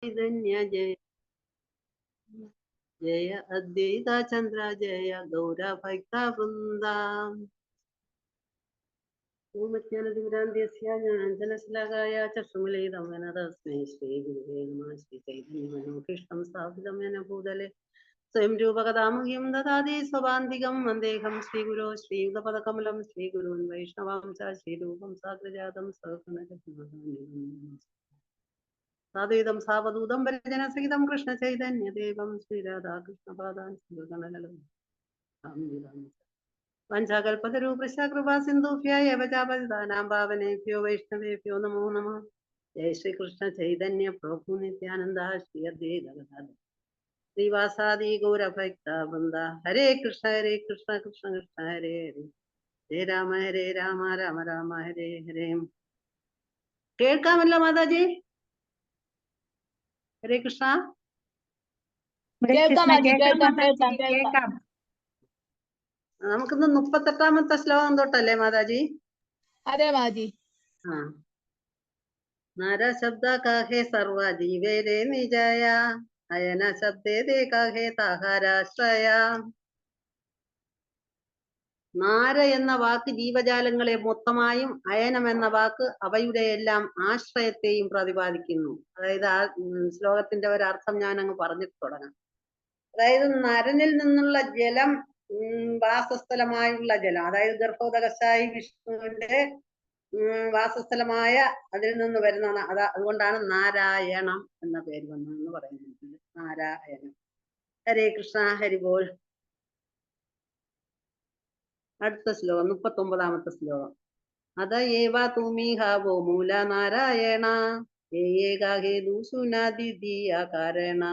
ചൈതന്യ ജയ ജയ അദ്വൈത ചന്ദ്ര ജയ ഗൗര ഭക്ത വൃന്ദ ജ്ഞാനശലാകായ ചക്ഷുമലൈതമനതസ്മൈ ശ്രീ ഗുരുവേ നമഃ. ശ്രീ ചൈതന്യമനോഭീഷ്ടം സ്ഥാപിതമേന ഭൂതലെ സ്വയം രൂപകഥാമുഖ്യം ദദാതി സ്വഭാന്തികം വന്ദേഹം ശ്രീഗുരോ ശ്രീയുതപദകമലം ശ്രീഗുരുൻ വൈഷ്ണവാം ച ശ്രീരൂപം സാഗ്രജാതം സാദ്വൈതം സാവധൂതം പരിജനസഹിതം കൃഷ്ണ ചൈതന്യദേവം ശ്രീരാധാകൃഷ്ണപാദാൻ ശ്രീഗണലം വഞ്ചാകൽപതരൂപൃശ കൃപാ സിന്ധുഭ്യായ വചാപതിതാനാം പാവനേഭ്യോ വൈഷ്ണവേഭ്യോ നമോ നമഃ. ജയ ശ്രീകൃഷ്ണ ചൈതന്യ പ്രഭു നിത്യാനന്ദ ശ്രീ അദ്വൈത ഗദാധര ശ്രീവാസാദി ഗൗരഭക്ത വൃന്ദ. ഹരേ കൃഷ്ണ കൃഷ്ണ കൃഷ്ണ ഹരേ ഹരേ ഹരേ രാമ രാമ രാമ ഹരേ ഹരേ. കേൾക്കാമല്ലോ മാതാജി? ഹരേ കൃഷ്ണ. നമുക്കിന്ന് 38ാമത്തെ ശ്ലോകം തൊട്ടല്ലേ മാതാജി? അതെ മാജി. നരശബ്ദ കഹേ സർവ ജീവേരേ നിജയ അയന ശബ്ദേ കഹേ താഹാരാശ്രയ. നാര എന്ന വാക്ക് ജീവജാലങ്ങളെ മൊത്തമായും അയനം എന്ന വാക്ക് അവയുടെ എല്ലാം ആശ്രയത്തെയും പ്രതിപാദിക്കുന്നു. അതായത് ആ ശ്ലോകത്തിന്റെ ഒരർത്ഥം ഞാൻ അങ്ങ് പറഞ്ഞിട്ട് തുടങ്ങാം. അതായത് നരനിൽ നിന്നുള്ള ജലം വാസസ്ഥലമായുള്ള ജലം, അതായത് ഗർഭോദകശായി വിഷ്ണുവിന്റെ വാസസ്ഥലമായ അതിൽ നിന്ന് വരുന്ന അതുകൊണ്ടാണ് നാരായണം എന്ന പേര് വന്നതെന്ന് പറയുന്നത്. നാരായണം. ഹരേ കൃഷ്ണ. ഹരിബോൾ. അടുത്ത ശ്ലോകം 39ാമത്തെ ശ്ലോകം. അത ഏവ തുമീഹാവോ മൂല നാരായണ കാരണ.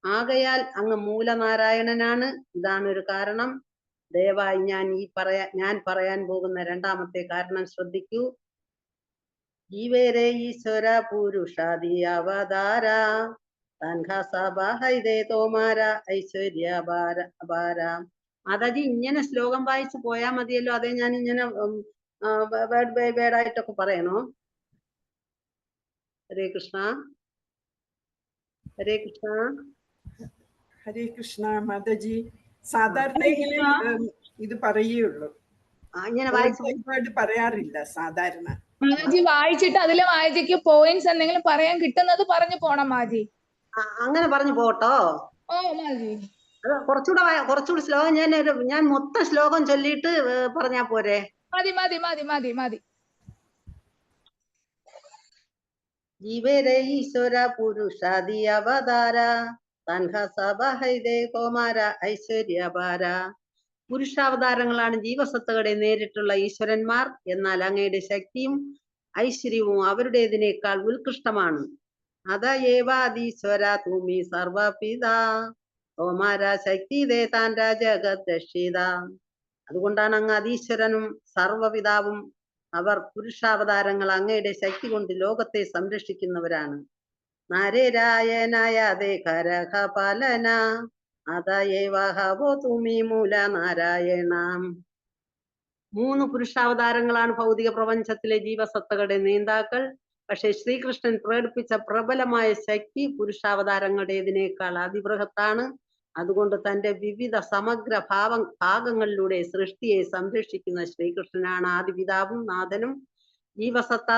ആകയാൽ അങ്ങ് മൂലനാരായണനാണ്, ഇതാണ് ഒരു കാരണം. ദയവായി ഞാൻ പറയാൻ പോകുന്ന രണ്ടാമത്തെ കാരണം ശ്രദ്ധിക്കൂ. ജീവേരേ ഈശ്വര പുരുഷാദി അവതാര തോമാര ഐശ്വര്യ അപാര. മാതാജി ഇങ്ങനെ ശ്ലോകം വായിച്ചു പോയാൽ മതിയല്ലോ? അതേ ഞാൻ ഇങ്ങനെ വേർഡ് ബൈ വേർഡ് ആയിട്ടൊക്കെ പറയണോ? ഹരേ കൃഷ്ണ. ഹരേ കൃഷ്ണ. ഹരേ കൃഷ്ണ മാതാജി. സാധാരണ ഇത് പറയുള്ളൂ, ഇങ്ങനെ വായിച്ചു പറയാറില്ല സാധാരണ. മാജി വായിച്ചിട്ട് അതിലെ മാജിക്ക് പോയിന്റ്സ് എന്തെങ്കിലും പറയാൻ കിട്ടുന്നത് പറഞ്ഞു പോണം മാജി. അങ്ങനെ പറഞ്ഞു പോട്ടോ? ഓ മാജി. കുറച്ചുകൂടെ ശ്ലോകം ഞാൻ മൊത്തം ശ്ലോകം ചൊല്ലിയിട്ട് പറഞ്ഞാ പോരെ? മതി മതി മതി മതി മതി. ജീവരേ ഈശ്വര പുരുഷാദി അവതാര തോമാര ഐശ്വര്യപാര. പുരുഷാവതാരങ്ങളാണ് ജീവസത്തകളെ നേരിട്ടുള്ള ഈശ്വരന്മാർ. എന്നാൽ അങ്ങയുടെ ശക്തിയും ഐശ്വര്യവും അവരുടേതിനേക്കാൾ ഉത്കൃഷ്ടമാണ്. അത ഏവാദീശ്വര തുമി സർവപിത തോമാര ശക്തി താൻ ജഗത് രക്ഷിത. അതുകൊണ്ടാണ് അങ്ങ് അതീശ്വരനും സർവപിതാവും. അവർ പുരുഷാവതാരങ്ങൾ അങ്ങയുടെ ശക്തി കൊണ്ട് ലോകത്തെ സംരക്ഷിക്കുന്നവരാണ്. നാരേരായനായ പാലന അതയേവോ തുമി മൂല നാരായണ. 3 പുരുഷാവതാരങ്ങളാണ് ഭൗതിക പ്രപഞ്ചത്തിലെ ജീവസത്തകളുടെ നേതാക്കൾ. പക്ഷെ ശ്രീകൃഷ്ണൻ പ്രകടിപ്പിച്ച പ്രബലമായ ശക്തി പുരുഷാവതാരങ്ങളുടേതിനേക്കാൾ അതിബൃഹത്താണ്. അതുകൊണ്ട് തന്റെ വിവിധ സമഗ്ര ഭാഗങ്ങളിലൂടെ സൃഷ്ടിയെ സംരക്ഷിക്കുന്ന ശ്രീകൃഷ്ണനാണ് ആദിപിതാവും നാഥനും. ജീവസത്ത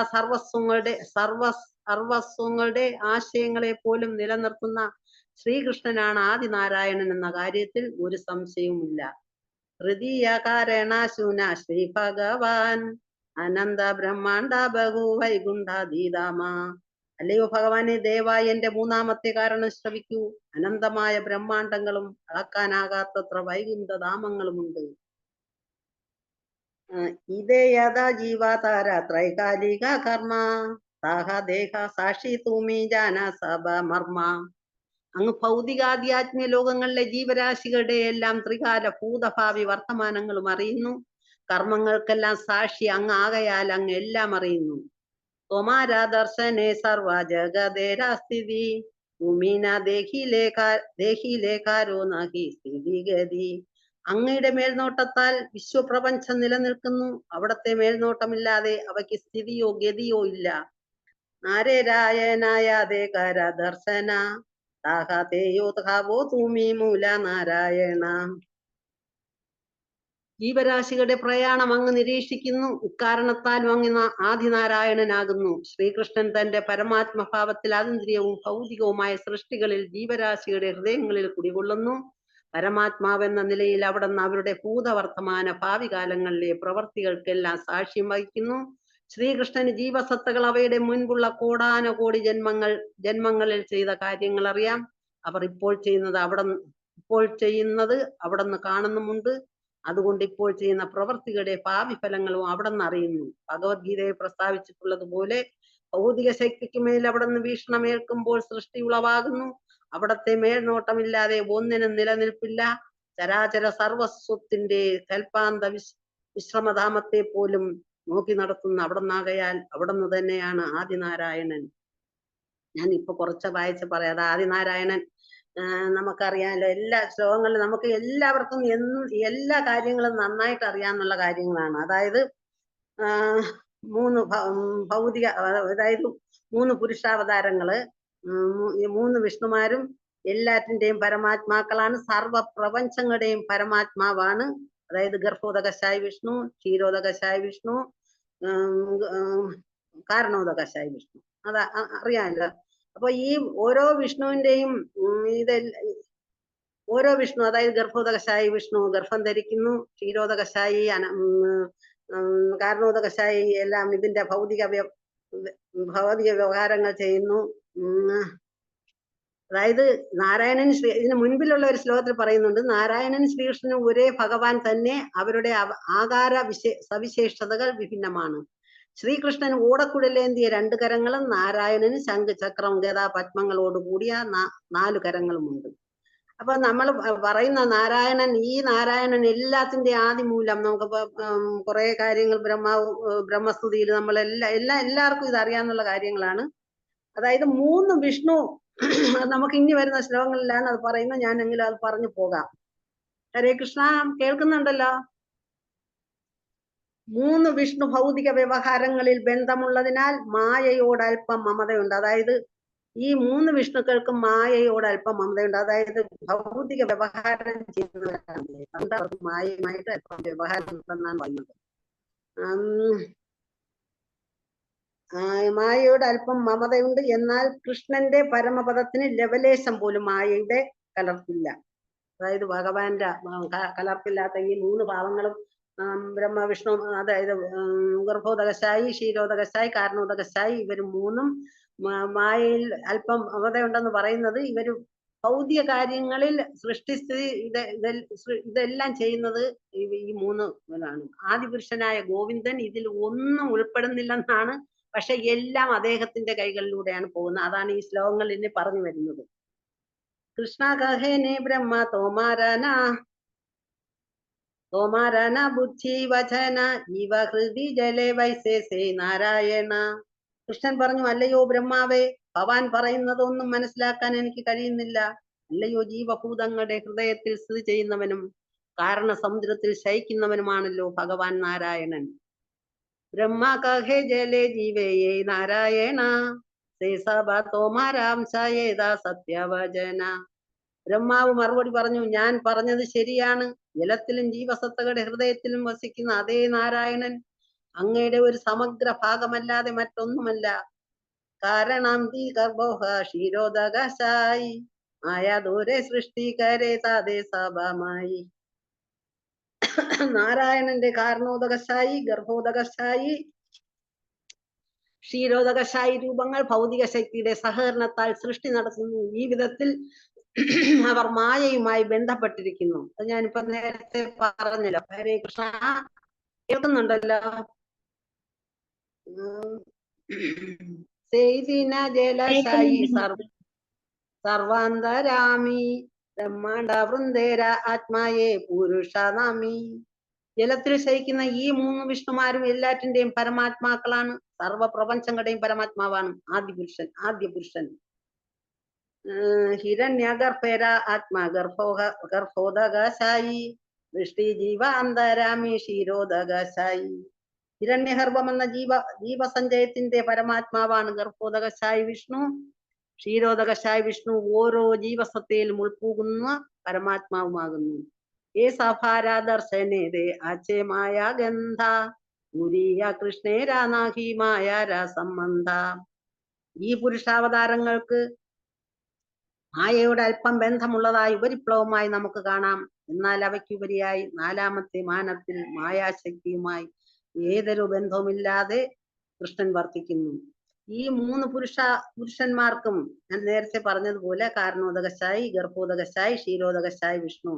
സർവസ്വങ്ങളുടെ ആശയങ്ങളെ പോലും നിലനിർത്തുന്ന ശ്രീകൃഷ്ണനാണ് ആദിനാരായണൻ എന്ന കാര്യത്തിൽ ഒരു സംശയവുമില്ല. ഹൃദയ കാരണശൂന ശ്രീ ഭഗവാൻ അനന്ത ബ്രഹ്മാണ്ട ബഹു വൈകുണ്ഠാതീതാമ. അല്ലയോ ഭഗവാനെ, ദയവായി എന്റെ 3ാമത്തെ കാരണം ശ്രവിക്കൂ. അനന്തമായ ബ്രഹ്മാണ്ടങ്ങളും അളക്കാനാകാത്തത്ര വൈകുണ്ഠധാമങ്ങളുമുണ്ട്. ഇതേ യഥാ ജീവാതാര ത്രൈകാലിക കർമ്മ സാഹ ദേഹ സാക്ഷി തൂമി ജാന സഭ മർമ്മ. അങ്ങ് ഭൗതികാധ്യാത്മിക ലോകങ്ങളിലെ ജീവരാശികളുടെ എല്ലാം ത്രികാല ഭൂതഭാവി വർത്തമാനങ്ങളും അറിയുന്നു. കർമ്മങ്ങൾക്കെല്ലാം സാക്ഷി അങ്ങ് ആകയാൽ അങ്ങ് എല്ലാം അറിയുന്നു. തൊമാര ദർശനേ സർവ ജഗദേരാസ്ഥിതി ഭൂമിന ദേഹിലേക്കാരോ നഹി സ്ഥിതിഗതി. അങ്ങയുടെ മേൽനോട്ടത്താൽ വിശ്വപ്രപഞ്ചം നിലനിൽക്കുന്നു. അവിടത്തെ മേൽനോട്ടമില്ലാതെ അവയ്ക്ക് സ്ഥിതിയോ ഗതിയോ ഇല്ല. നാരേരായനായാതെ കരദർശന താഹതേയോ തഹാവോ തൂമി മൂല നാരായണ. ജീവരാശികളുടെ പ്രയാണം അങ്ങ് നിരീക്ഷിക്കുന്നു. ഇക്കാരണത്താലും അങ്ങ് ആദിനാരായണനാകുന്നു. ശ്രീകൃഷ്ണൻ തന്റെ പരമാത്മഭാവത്തിൽ അതീന്ദ്രിയവും ഭൗതികവുമായ സൃഷ്ടികളിൽ ജീവരാശിയുടെ ഹൃദയങ്ങളിൽ കുടികൊള്ളുന്നു. പരമാത്മാവെന്ന നിലയിൽ അവിടുന്ന് അവരുടെ ഭൂതവർത്തമാന ഭാവി കാലങ്ങളിലെ പ്രവർത്തികൾക്കെല്ലാം സാക്ഷ്യം വഹിക്കുന്നു. ശ്രീകൃഷ്ണന് ജീവസത്തകൾ അവയുടെ മുൻപുള്ള കോടാനകോടി ജന്മങ്ങളിൽ ചെയ്ത കാര്യങ്ങൾ അറിയാം. അവർ ഇപ്പോൾ ചെയ്യുന്നത് അവിടുന്ന് കാണുന്നുമുണ്ട്. അതുകൊണ്ട് ഇപ്പോൾ ചെയ്യുന്ന പ്രവർത്തികളുടെ ഭാവി ഫലങ്ങളും അവിടുന്ന് അറിയുന്നു. ഭഗവത്ഗീതയെ പ്രസ്താവിച്ചിട്ടുള്ളതുപോലെ ഭൗതിക ശക്തിക്ക് മേൽ അവിടുന്ന് വീക്ഷണമേൽക്കുമ്പോൾ സൃഷ്ടി ഉളവാകുന്നു. അവിടത്തെ മേൽനോട്ടമില്ലാതെ ഒന്നിനും നിലനിൽപ്പില്ല. ചരാചര സർവസ്വത്തിന്റെ കൽപ്പാന്ത വിശ്രമധാമത്തെ പോലും നോക്കി നടത്തുന്ന അവിടുന്നാകയാൽ അവിടുന്ന് തന്നെയാണ് ആദിനാരായണൻ. ഞാൻ ഇപ്പൊ കുറച്ച് വായിച്ച് പറയാം. അത് ആദിനാരായണൻ നമുക്കറിയാമല്ലോ. എല്ലാ ശ്ലോകങ്ങളിലും നമുക്ക് എല്ലാവർക്കും എല്ലാ കാര്യങ്ങളും നന്നായിട്ട് അറിയാന്നുള്ള കാര്യങ്ങളാണ്. അതായത് ഭൗതിക, അതായത് 3 പുരുഷാവതാരങ്ങള്, 3 വിഷ്ണുമാരും എല്ലാറ്റിന്റെയും പരമാത്മാക്കളാണ്. സർവ പ്രപഞ്ചങ്ങളുടെയും പരമാത്മാവാണ്. അതായത് ഗർഭോദകശായി വിഷ്ണു, ക്ഷീരോദകശായി വിഷ്ണു, കാരണോദകശായി വിഷ്ണു. അത് അറിയാമല്ലോ. അപ്പൊ ഈ ഓരോ വിഷ്ണുവിന്റെയും ഓരോ വിഷ്ണു, അതായത് ഗർഭോദകശായി വിഷ്ണു ഗർഭം ധരിക്കുന്നു, ക്ഷീരോദകശായി കാരണോദകശായി എല്ലാം ഇതിന്റെ ഭൗതിക വ്യവഹാരങ്ങൾ ചെയ്യുന്നു. അതായത് നാരായണൻ ഇതിന് മുൻപിലുള്ള ഒരു ശ്ലോകത്തിൽ പറയുന്നുണ്ട്, നാരായണൻ ശ്രീകൃഷ്ണനും ഒരേ ഭഗവാൻ തന്നെ, അവരുടെ ആകാര സവിശേഷതകൾ വിഭിന്നമാണ്. ശ്രീകൃഷ്ണൻ ഓടക്കുഴലേന്തിയ 2 കരങ്ങളും നാരായണന് ശംഖ്, ചക്രം, ഗദ, പത്മങ്ങളോട് കൂടിയ 4 കരങ്ങളുമുണ്ട്. അപ്പൊ നമ്മൾ പറയുന്ന നാരായണൻ, ഈ നാരായണൻ എല്ലാത്തിന്റെ ആദിമൂലം. നമുക്കിപ്പോ കുറെ കാര്യങ്ങൾ ബ്രഹ്മസ്തുതിയിൽ എല്ലാവർക്കും ഇത് അറിയാന്നുള്ള കാര്യങ്ങളാണ്. അതായത് 3 വിഷ്ണു നമുക്ക് ഇനി വരുന്ന ശ്ലോകങ്ങളിലാണ് അത് പറയുന്നത്. ഞാനെങ്കിലും അത് പറഞ്ഞു പോകാം. ഹരേ കൃഷ്ണ, കേൾക്കുന്നുണ്ടല്ലോ. 3 വിഷ്ണു ഭൗതിക വ്യവഹാരങ്ങളിൽ ബന്ധമുള്ളതിനാൽ മായയോട് അല്പം മമതയുണ്ട്. അതായത് ഈ 3 വിഷ്ണുക്കൾക്കും മായയോട് അല്പം മമതയുണ്ട്. അതായത് ഭൗതിക വ്യവഹാരം ചെയ്യുന്നവരാണ്. മായയുമായിട്ട് അല്പം വ്യവഹാരം ഉണ്ടെന്നാണ് പറയുന്നത്. മായയോട് അല്പം മമതയുണ്ട്. എന്നാൽ കൃഷ്ണന്റെ പരമപദത്തിന് ലവലേശം പോലും മായയുടെ കലർപ്പില്ല. അതായത് ഭഗവാന്റെ കലർപ്പില്ലാത്ത ഈ 3 ഭാവങ്ങളും ബ്രഹ്മ വിഷ്ണു, അതായത് ഗർഭോദകശായി, ക്ഷീരോദകശായി, കാരണോദകശായി, ഇവര് 3 മായയിൽ അല്പം മമതയുണ്ടെന്ന് പറയുന്നത് ഇവര് ഭൗതിക കാര്യങ്ങളിൽ സൃഷ്ടിസ്ഥിതി ഇതെല്ലാം ചെയ്യുന്നത് ഈ 3 ആണ്. ആദിപുരുഷനായ ഗോവിന്ദൻ ഇതിൽ ഒന്നും ഉൾപ്പെടുന്നില്ലെന്നാണ്. പക്ഷെ എല്ലാം അദ്ദേഹത്തിന്റെ കൈകളിലൂടെയാണ് പോകുന്നത്. അതാണ് ഈ ശ്ലോകങ്ങളിൽ ഇനി പറഞ്ഞു വരുന്നത്. കൃഷ്ണ കഹേനെ ബ്രഹ്മ തോമാരന ബുദ്ധി വചന ജീവഹൃദി ജലേ വൈശേഷേ നാരായണ. കൃഷ്ണൻ പറഞ്ഞു, അല്ലയോ ബ്രഹ്മാവേ, ഭഗവാൻ പറയുന്നതൊന്നും മനസ്സിലാക്കാൻ എനിക്ക് കഴിയുന്നില്ല. അല്ലയോ ജീവഭൂതങ്ങളുടെ ഹൃദയത്തിൽ സ്ഥിതി ചെയ്യുന്നവനും കാരണസമുദ്രത്തിൽ ശയിക്കുന്നവനുമാണല്ലോ ഭഗവാൻ നാരായണൻ. ബ്രഹ്മ കഹേ ജലേ ജീവയേ നാരായണ സത്യവചന. ബ്രഹ്മാവ് മറുപടി പറഞ്ഞു, ഞാൻ പറഞ്ഞത് ശരിയാണ്. ജലത്തിലും ജീവസത്തകളുടെ ഹൃദയത്തിലും വസിക്കുന്ന അതേ നാരായണൻ അങ്ങയുടെ ഒരു സമഗ്ര ഭാഗമല്ലാതെ മറ്റൊന്നുമല്ല. കാരണം തീ ഗർഭോഹ ക്ഷീരോദകശായി മായാദൂരെ സൃഷ്ടികരെ താതേ സഭമായി. നാരായണന്റെ കാരണോദകശായി, ഗർഭോദകശായി, ക്ഷീരോദകശായി രൂപങ്ങൾ ഭൗതിക ശക്തിയുടെ സഹകരണത്താൽ സൃഷ്ടി നടത്തുന്നു. ഈ വിധത്തിൽ അവർ മായയുമായി ബന്ധപ്പെട്ടിരിക്കുന്നു. അത് ഞാനിപ്പോ നേരത്തെ പറഞ്ഞല്ലോ. ഹരേ കൃഷ്ണ, കേൾക്കുന്നുണ്ടല്ലോ. ജലശായി സർവാന്തരാമി ബ്രഹ്മാണ്ട വൃന്ദേര ആത്മായേ പുരുഷനാമി. ജലത്തിൽ ശയിക്കുന്ന ഈ 3 വിഷ്ണുമാരും എല്ലാറ്റിന്റെയും പരമാത്മാക്കളാണ്. സർവ പ്രപഞ്ചങ്ങളുടെയും പരമാത്മാവാണ് ആദ്യപുരുഷൻ. ഹിരണ്യഗർഭേര ആത്മാ ഗർഭോദകശായി വൃഷ്ടി ജീവ അന്തരാമി ക്ഷീരോദകശായി. ഹിരണ്യഗർഭം എന്ന ജീവസഞ്ചയത്തിന്റെ പരമാത്മാവാണ് ഗർഭോദകശായി വിഷ്ണു. ക്ഷീരോദകശായി വിഷ്ണു ഓരോ ജീവസത്തയിലും ഉൾപ്പൂകുന്ന പരമാത്മാവുമാകുന്നു. ഏ സഭാരാദർശനേതേ ആച്ചേ മായ ഗന്ധ ഗുരീയ കൃഷ്ണേരാനാഹി മായ രസംബന്ധ. ഈ പുരുഷാവതാരങ്ങൾക്ക് മായയോട് അല്പം ബന്ധമുള്ളതായി ഉപരിപ്ലവമായി നമുക്ക് കാണാം. എന്നാൽ അവയ്ക്കുപരിയായി നാലാമത്തെ മാനത്തിൽ മായാശക്തിയുമായി ഏതൊരു ബന്ധവുമില്ലാതെ കൃഷ്ണൻ വർത്തിക്കുന്നു. ഈ മൂന്ന് പുരുഷന്മാർക്കും ഞാൻ നേരത്തെ പറഞ്ഞതുപോലെ കാരണോദകശായി, ഗർഭോദകശായി, ക്ഷീരോദകശായി വിഷ്ണു.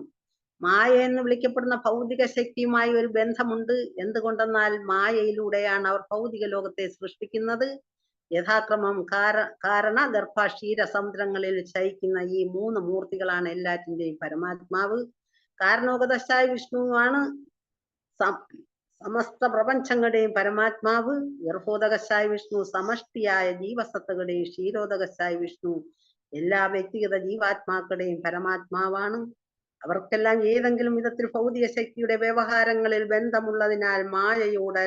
മായ എന്ന് വിളിക്കപ്പെടുന്ന ഭൗതിക ശക്തിയുമായി ഒരു ബന്ധമുണ്ട്. എന്തുകൊണ്ടെന്നാൽ മായയിലൂടെയാണ് അവർ ഭൗതിക ലോകത്തെ സൃഷ്ടിക്കുന്നത്. യഥാക്രമം കാരണ ഗർഭ ക്ഷീര സമുദ്രങ്ങളിൽ ശയിക്കുന്ന ഈ മൂന്ന് മൂർത്തികളാണ് എല്ലാറ്റിന്റെയും പരമാത്മാവ്. കാരണോദകശായി വിഷ്ണുവാണ് സമസ്ത പ്രപഞ്ചങ്ങളുടെയും പരമാത്മാവ്. ഗർഭോദകശായി വിഷ്ണു സമഷ്ടിയായ ജീവസത്തകളുടെയും, ക്ഷീരോദകശായി വിഷ്ണു എല്ലാ വ്യക്തിഗത ജീവാത്മാക്കളുടെയും പരമാത്മാവാണ്. അവർക്കെല്ലാം ഏതെങ്കിലും വിധത്തിൽ ഭൗതിക ശക്തിയുടെ വ്യവഹാരങ്ങളിൽ ബന്ധമുള്ളതിനാൽ മായയോട്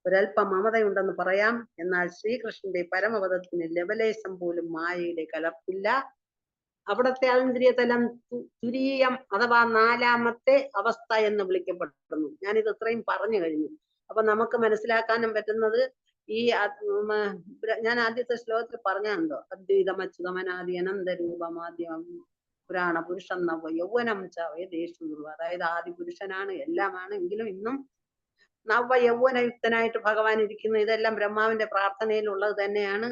ഒരൽപ്പം മമതയുണ്ടെന്ന് പറയാം. എന്നാൽ ശ്രീകൃഷ്ണന്റെ പരമപദത്തിന് ലവലേശം പോലും മായയുടെ കലർപ്പില്ല. അവിടത്തെ അതീന്ദ്രിയ തലം തുരീയം അഥവാ നാലാമത്തെ അവസ്ഥ എന്ന് വിളിക്കപ്പെടുന്നു. ഞാനിത് ഇത്രയും പറഞ്ഞു കഴിഞ്ഞു. അപ്പൊ നമുക്ക് മനസ്സിലാക്കാനും പറ്റുന്നത് ഈ ഞാൻ ആദ്യത്തെ ശ്ലോകത്തിൽ പറഞ്ഞോ, അദ്വൈതമച്യുതമനാദി അനന്തരൂപമാദ്യം പുരാണ പുരുഷൻ നവ യൗവനം ചേഷു. അതായത് ആദി പുരുഷനാണ്, എല്ലാമാണ്. എങ്കിലും ഇന്നും നവ യൗവനയുക്തനായിട്ട് ഭഗവാൻ ഇരിക്കുന്നു. ഇതെല്ലാം ബ്രഹ്മാവിന്റെ പ്രാർത്ഥനയിലുള്ളത് തന്നെയാണ്.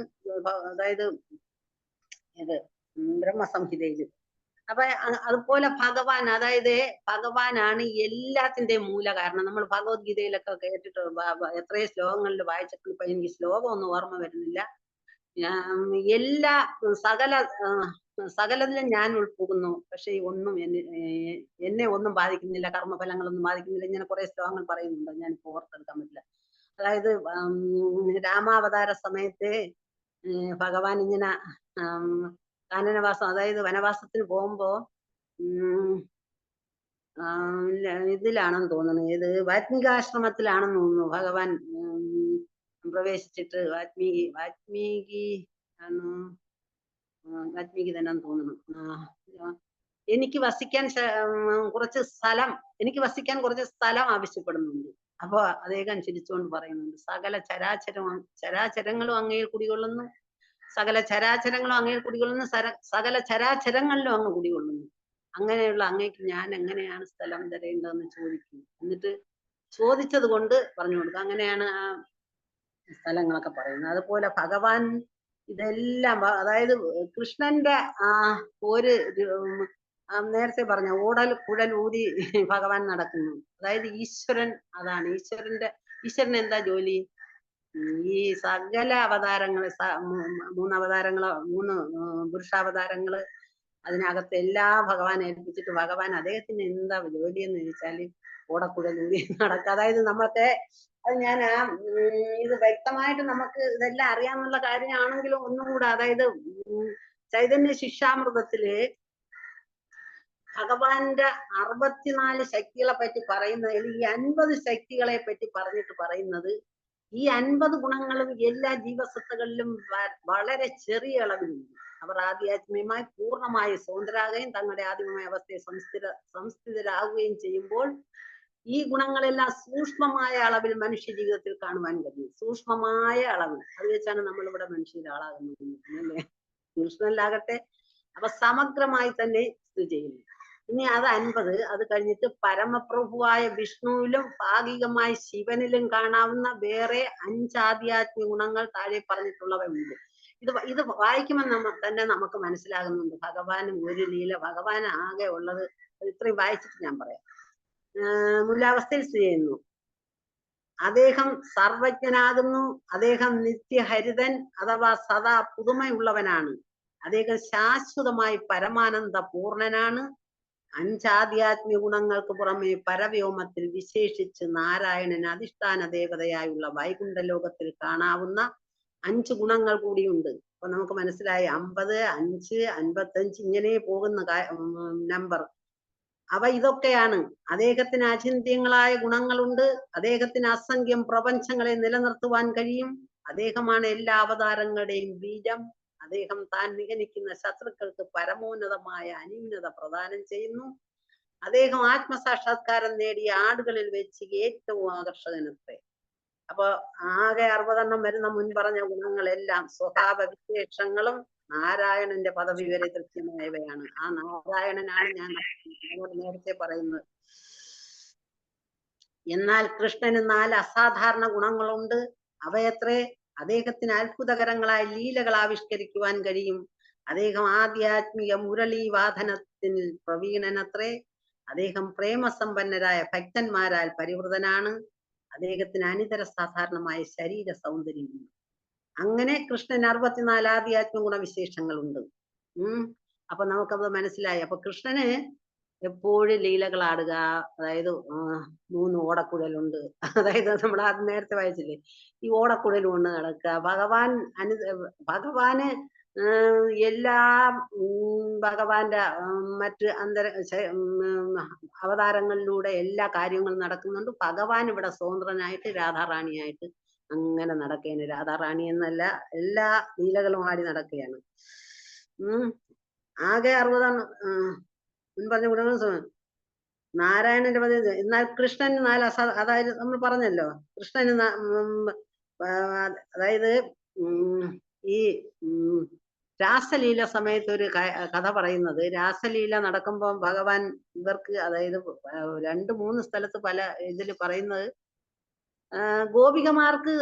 അതായത് ഇത് ബ്രഹ്മസംഹിതയിൽ. അപ്പൊ അതുപോലെ ഭഗവാൻ, അതായത് ഭഗവാനാണ് എല്ലാത്തിന്റെയും മൂല കാരണം. നമ്മൾ ഭഗവത്ഗീതയിലൊക്കെ കേട്ടിട്ട് എത്രയോ ശ്ലോകങ്ങളിൽ വായിച്ചിട്ടുണ്ട്. ഇപ്പൊ എനിക്ക് ശ്ലോകം ഒന്നും ഓർമ്മ വരുന്നില്ല. എല്ലാ സകലത്തിലും ഞാൻ ഉൾപ്പെടുന്നു, പക്ഷെ ഒന്നും എന്നെ ഒന്നും ബാധിക്കുന്നില്ല, കർമ്മഫലങ്ങളൊന്നും ബാധിക്കുന്നില്ല. ഇങ്ങനെ കുറെ ശ്ലോകങ്ങൾ പറയുന്നുണ്ട്, ഞാൻ ഇപ്പൊ ഓർത്തെടുക്കാൻ പറ്റില്ല. അതായത് രാമാവതാര സമയത്ത് ഭഗവാൻ ഇങ്ങനെ കാനനവാസം, അതായത് വനവാസത്തിന് പോകുമ്പോ ഇതിലാണെന്ന് തോന്നുന്നു, ഏത് വാത്മീകാശ്രമത്തിലാണെന്ന് തോന്നുന്നു ഭഗവാൻ പ്രവേശിച്ചിട്ട്. വാത്മീകി തന്നെന്ന് തോന്നുന്നു. എനിക്ക് വസിക്കാൻ കുറച്ച് സ്ഥലം ആവശ്യപ്പെടുന്നുണ്ട്. അപ്പൊ അദ്ദേഹം ചിരിച്ചുകൊണ്ട് പറയുന്നുണ്ട്, സകല ചരാചരങ്ങളും അങ്ങയിൽ കുടികൊള്ളുന്നു, സകല ചരാചരങ്ങളും അങ്ങയിൽ കുടികൊള്ളുന്നു, സകല ചരാചരങ്ങളിലും അങ്ങ് കുടികൊള്ളുന്നു. അങ്ങനെയുള്ള അങ്ങേക്ക് ഞാൻ എങ്ങനെയാണ് സ്ഥലം തരേണ്ടതെന്ന് ചോദിക്കും. എന്നിട്ട് ചോദിച്ചത് കൊണ്ട് പറഞ്ഞു കൊടുക്കും. അങ്ങനെയാണ് ആ സ്ഥലങ്ങളൊക്കെ പറയുന്നത്. അതുപോലെ ഭഗവാൻ ഇതെല്ലാം, അതായത് കൃഷ്ണന്റെ ഒരു നേരത്തെ പറഞ്ഞ കുഴൽ ഊതി ഭഗവാൻ നടക്കുന്നു. അതായത് ഈശ്വരൻ, അതാണ് ഈശ്വരൻ എന്താ ജോലി? ഈ സകല അവതാരങ്ങള്, മൂന്ന് പുരുഷാവതാരങ്ങള്, അതിനകത്ത് എല്ലാം ഭഗവാൻ ഏൽപ്പിച്ചിട്ട് ഭഗവാൻ അദ്ദേഹത്തിന് എന്താ ജോലി എന്ന് ചോദിച്ചാല് ഓടക്കുഴൽ ഊതി നടക്കുക. അതായത് നമ്മൾക്ക് അത് ഞാൻ ഇത് വ്യക്തമായിട്ട് നമുക്ക് ഇതെല്ലാം അറിയാമെന്നുള്ള കാര്യമാണെങ്കിലും ഒന്നുകൂടെ, അതായത് ചൈതന്യ ശിക്ഷാമൃതത്തില് ഭഗവാന്റെ 64 ശക്തികളെ പറ്റി പറയുന്നതിൽ ഈ 50 ശക്തികളെ പറ്റി പറഞ്ഞിട്ട് പറയുന്നത്, ഈ 50 ഗുണങ്ങളും എല്ലാ ജീവസത്തകളിലും വളരെ ചെറിയ അളവിലുണ്ട്. അവർ ആധ്യാത്മികമായി പൂർണ്ണമായി സ്വതന്ത്രരാകുകയും തങ്ങളുടെ ആത്മീയമായ അവസ്ഥയെ സംസ്ഥിതരാകുകയും ചെയ്യുമ്പോൾ ഈ ഗുണങ്ങളെല്ലാം സൂക്ഷ്മമായ അളവിൽ മനുഷ്യ ജീവിതത്തിൽ കാണുവാൻ കഴിയും. സൂക്ഷ്മമായ അളവിൽ അത് വെച്ചാണ് നമ്മളിവിടെ മനുഷ്യരുടെ ആളാകുന്നത്, അല്ലേ? കൃഷ്ണനിലാകട്ടെ അവ സമഗ്രമായി തന്നെ സ്ഥിതി ചെയ്യുന്നു. ഇനി അത് 50. അത് കഴിഞ്ഞിട്ട് പരമപ്രഭുവായ വിഷ്ണുവിലും ഭാഗികമായി ശിവനിലും കാണാവുന്ന വേറെ 5 ആധ്യാത്മിക ഗുണങ്ങൾ താഴെ പറഞ്ഞിട്ടുള്ളവ ഉണ്ട്. ഇത് വായിക്കുമ്പോൾ തന്നെ നമുക്ക് മനസ്സിലാകുന്നുണ്ട് ഭഗവാനും ഒരു ലീല, ഭഗവാൻ ആകെ ഉള്ളത് ഇത്രയും വായിച്ചിട്ട് ഞാൻ പറയാം. മൂലാവസ്ഥയിൽ സ്ഥിതി ചെയ്യുന്നു. അദ്ദേഹം സർവജ്ഞനാകുന്നു. അദ്ദേഹം നിത്യഹരിതൻ അഥവാ സദാ പുതുമയുള്ളവനാണ്. അദ്ദേഹം ശാശ്വതമായി പരമാനന്ദ പൂർണ്ണനാണ്. 5 ആധ്യാത്മിക ഗുണങ്ങൾക്ക് പുറമെ പരവ്യോമത്തിൽ വിശേഷിച്ച് നാരായണൻ അധിഷ്ഠാന ദേവതയായുള്ള വൈകുണ്ഠ ലോകത്തിൽ കാണാവുന്ന 5 ഗുണങ്ങൾ കൂടിയുണ്ട്. അപ്പൊ നമുക്ക് മനസ്സിലായി 50, 5, 55 ഇങ്ങനെ പോകുന്ന നമ്പർ. അവ ഇതൊക്കെയാണ്. അദ്ദേഹത്തിന് അചിന്ത്യങ്ങളായ ഗുണങ്ങളുണ്ട്. അദ്ദേഹത്തിന് അസംഖ്യം പ്രപഞ്ചങ്ങളെ നിലനിർത്തുവാൻ കഴിയും. അദ്ദേഹമാണ് എല്ലാ അവതാരങ്ങളുടെയും ബീജം. അദ്ദേഹം താൻ നിഗമിക്കുന്ന ശത്രുക്കൾക്ക് പരമോന്നതമായ അന്യൂനത പ്രദാനം ചെയ്യുന്നു. അദ്ദേഹം ആത്മസാക്ഷാത്കാരം നേടിയ ആടുകളിൽ വെച്ച് ഏറ്റവും ആകർഷകനത്രേ. അപ്പൊ ആകെ 60 വരുന്ന മുൻ പറഞ്ഞ ഗുണങ്ങളെല്ലാം സ്വഭാവ വിശേഷങ്ങളും നാരായണന്റെ പദവി വരെ ദൃശ്യമായവയാണ്. ആ നാരായണനാണ് ഞാൻ നമ്മോട് നേരത്തെ പറയുന്നത്. എന്നാൽ കൃഷ്ണന് 4 അസാധാരണ ഗുണങ്ങളുണ്ട്. അവയത്രേ: അദ്ദേഹത്തിന് അത്ഭുതകരങ്ങളായ ലീലകൾ ആവിഷ്കരിക്കുവാൻ കഴിയും. അദ്ദേഹം ആധ്യാത്മിക മുരളീവാദനത്തിൽ പ്രവീണനത്രേ. അദ്ദേഹം പ്രേമസമ്പന്നരായ ഭക്തന്മാരാൽ പരിവൃതനാണ്. അദ്ദേഹത്തിന് അനിതര സാധാരണമായ ശരീര സൗന്ദര്യമുണ്ട്. അങ്ങനെ കൃഷ്ണന് 64 ആധ്യാത്മ ഗുണവിശേഷങ്ങളുണ്ട്. അപ്പൊ നമുക്കത് മനസ്സിലായി. അപ്പൊ കൃഷ്ണന് എപ്പോഴും ലീലകളാടുക, അതായത് 3 ഓടക്കുഴലുണ്ട്. അതായത് നമ്മൾ അത് നേരത്തെ വായിച്ചില്ലേ, ഈ ഓടക്കുഴൽ കൊണ്ട് നടക്കുക. ഭഗവാന് എല്ലാ ഭഗവാന്റെ മറ്റ് അവതാരങ്ങളിലൂടെ എല്ലാ കാര്യങ്ങളും നടക്കുന്നുണ്ട്. ഭഗവാൻ ഇവിടെ സ്വതന്ത്രനായിട്ട് രാധാറാണിയായിട്ട് അങ്ങനെ നടക്കുകയാണ്. രാധാറാണി എന്നല്ല, എല്ലാ ലീലകളും ആടി നടക്കുകയാണ്. ആകെ 60 പറഞ്ഞ ഗുണങ്ങൾ നാരായണന്റെ പദവി. എന്നാൽ കൃഷ്ണന് 4 അതായത് നമ്മൾ പറഞ്ഞല്ലോ, കൃഷ്ണന് അതായത് ഈ രാസലീല സമയത്ത് ഒരു കഥ പറയുന്നത്, രാസലീല നടക്കുമ്പോ ഭഗവാൻ ഇവർക്ക്, അതായത് 2-3 സ്ഥലത്ത് പല ഇതില് പറയുന്നത്, ഗോപികമാർക്ക്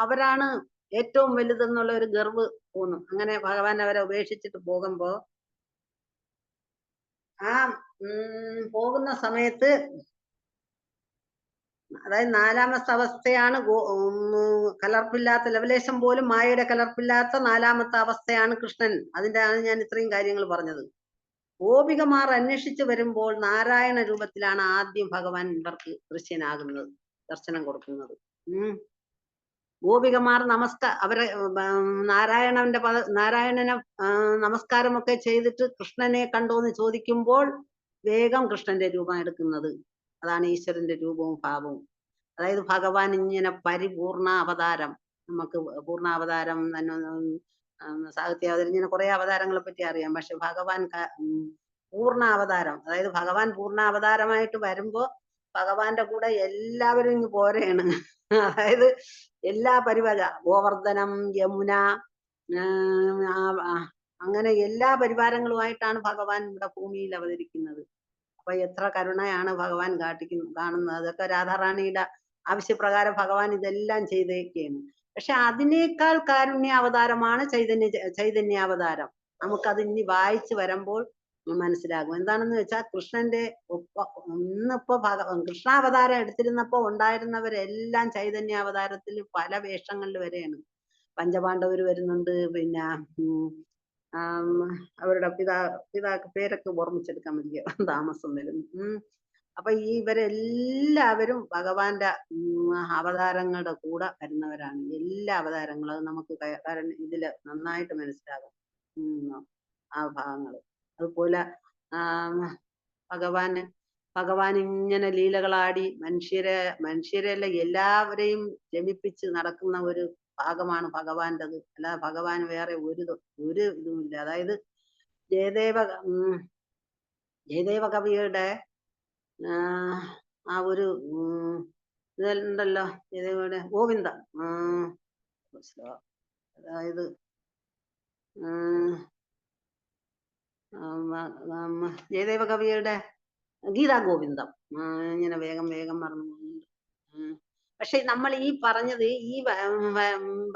അവരാണ് ഏറ്റവും വലുതെന്നുള്ള ഒരു ഗർവ് തോന്നും. അങ്ങനെ ഭഗവാൻ അവരെ ഉപേക്ഷിച്ചിട്ട് പോകുമ്പോ ആ പോകുന്ന സമയത്ത്, അതായത് 4ാമത്തെ അവസ്ഥയാണ് കലർപ്പില്ലാത്ത, ലവലേശം പോലും മായയുടെ കലർപ്പില്ലാത്ത 4ാമത്തെ അവസ്ഥയാണ് കൃഷ്ണൻ. അതിൻ്റെയാണ് ഞാൻ ഇത്രയും കാര്യങ്ങൾ പറഞ്ഞത്. ഗോപികമാർ അന്വേഷിച്ചു വരുമ്പോൾ നാരായണ രൂപത്തിലാണ് ആദ്യം ഭഗവാൻ ഇവർക്ക് ദൃശ്യനാകുന്നത്, ദർശനം കൊടുക്കുന്നത്. ഗോപികമാർ അവരെ നാരായണനെ നമസ്കാരമൊക്കെ ചെയ്തിട്ട് കൃഷ്ണനെ കണ്ടോന്ന് ചോദിക്കുമ്പോൾ വേഗം കൃഷ്ണന്റെ രൂപം എടുക്കുന്നത്. അതാണ് ഈശ്വരന്റെ രൂപവും ഭാവവും. അതായത് ഭഗവാൻ ഇങ്ങനെ പരിപൂർണ അവതാരം, നമുക്ക് പൂർണ്ണാവതാരം തന്നെ സാഹിത്യാവതാരം, ഇങ്ങനെ കുറെ അവതാരങ്ങളെ പറ്റി അറിയാം. പക്ഷെ ഭഗവാൻ പൂർണ്ണ അവതാരം, അതായത് ഭഗവാൻ പൂർണ്ണ അവതാരമായിട്ട് വരുമ്പോ ഭഗവാന്റെ കൂടെ എല്ലാവരും ഇങ്ങ് പോരെയാണ്. അതായത് എല്ലാ ഗോവർദ്ധനം, യമുന, അങ്ങനെ എല്ലാ പരിവാരങ്ങളുമായിട്ടാണ് ഭഗവാൻ ഇവിടെ ഭൂമിയിൽ അവതരിക്കുന്നത്. അപ്പൊ എത്ര കരുണയാണ് ഭഗവാൻ കാണുന്നത്. അതൊക്കെ രാധാറാണിയുടെ ആവശ്യപ്രകാരം ഭഗവാൻ ഇതെല്ലാം ചെയ്തേക്കാണ്. പക്ഷെ അതിനേക്കാൾ കാരുണ്യ അവതാരമാണ് ചൈതന്യാവതാരം. നമുക്കത് ഇനി വായിച്ചു വരുമ്പോൾ മനസ്സിലാകും. എന്താണെന്ന് വെച്ചാൽ കൃഷ്ണന്റെ ഇന്നിപ്പോ കൃഷ്ണാവതാരം എടുത്തിരുന്നപ്പോ ഉണ്ടായിരുന്നവരെല്ലാം ചൈതന്യാവതാരത്തിൽ പല വേഷങ്ങളിൽ വരെയാണ്. പഞ്ചപാണ്ഡവര് വരുന്നുണ്ട്, പിന്നെ അവരുടെ പിതാക്ക് പേരൊക്കെ ഓർമ്മിച്ചെടുക്കാൻ വലിയ താമസം വരും. അപ്പൊ ഇവരെല്ലാവരും ഭഗവാന്റെ അവതാരങ്ങളുടെ കൂടെ വരുന്നവരാണ്. എല്ലാ അവതാരങ്ങളും അത് നമുക്ക് ഇതില് നന്നായിട്ട് മനസ്സിലാകും ആ ഭാഗങ്ങള്. അതുപോലെ ഭഗവാൻ ഇങ്ങനെ ലീലകളാടി മനുഷ്യരെല്ലാം എല്ലാവരെയും രമിപ്പിച്ച് നടക്കുന്ന ഒരു ഭാഗമാണ് ഭഗവാന്റത്. അല്ലാതെ ഭഗവാൻ വേറെ ഒരു ഇതുമില്ല. അതായത് ജയദേവ കവിയുടെ ആ ഒരു ഇതുണ്ടല്ലോ, ജയദേവയുടെ ഗോവിന്ദം, അതായത് ജയദേവ കവിയുടെ ഗീതാ ഗോവിന്ദം, ഇങ്ങനെ വേഗം മറന്നു. പക്ഷെ നമ്മൾ ഈ പറഞ്ഞത് ഈ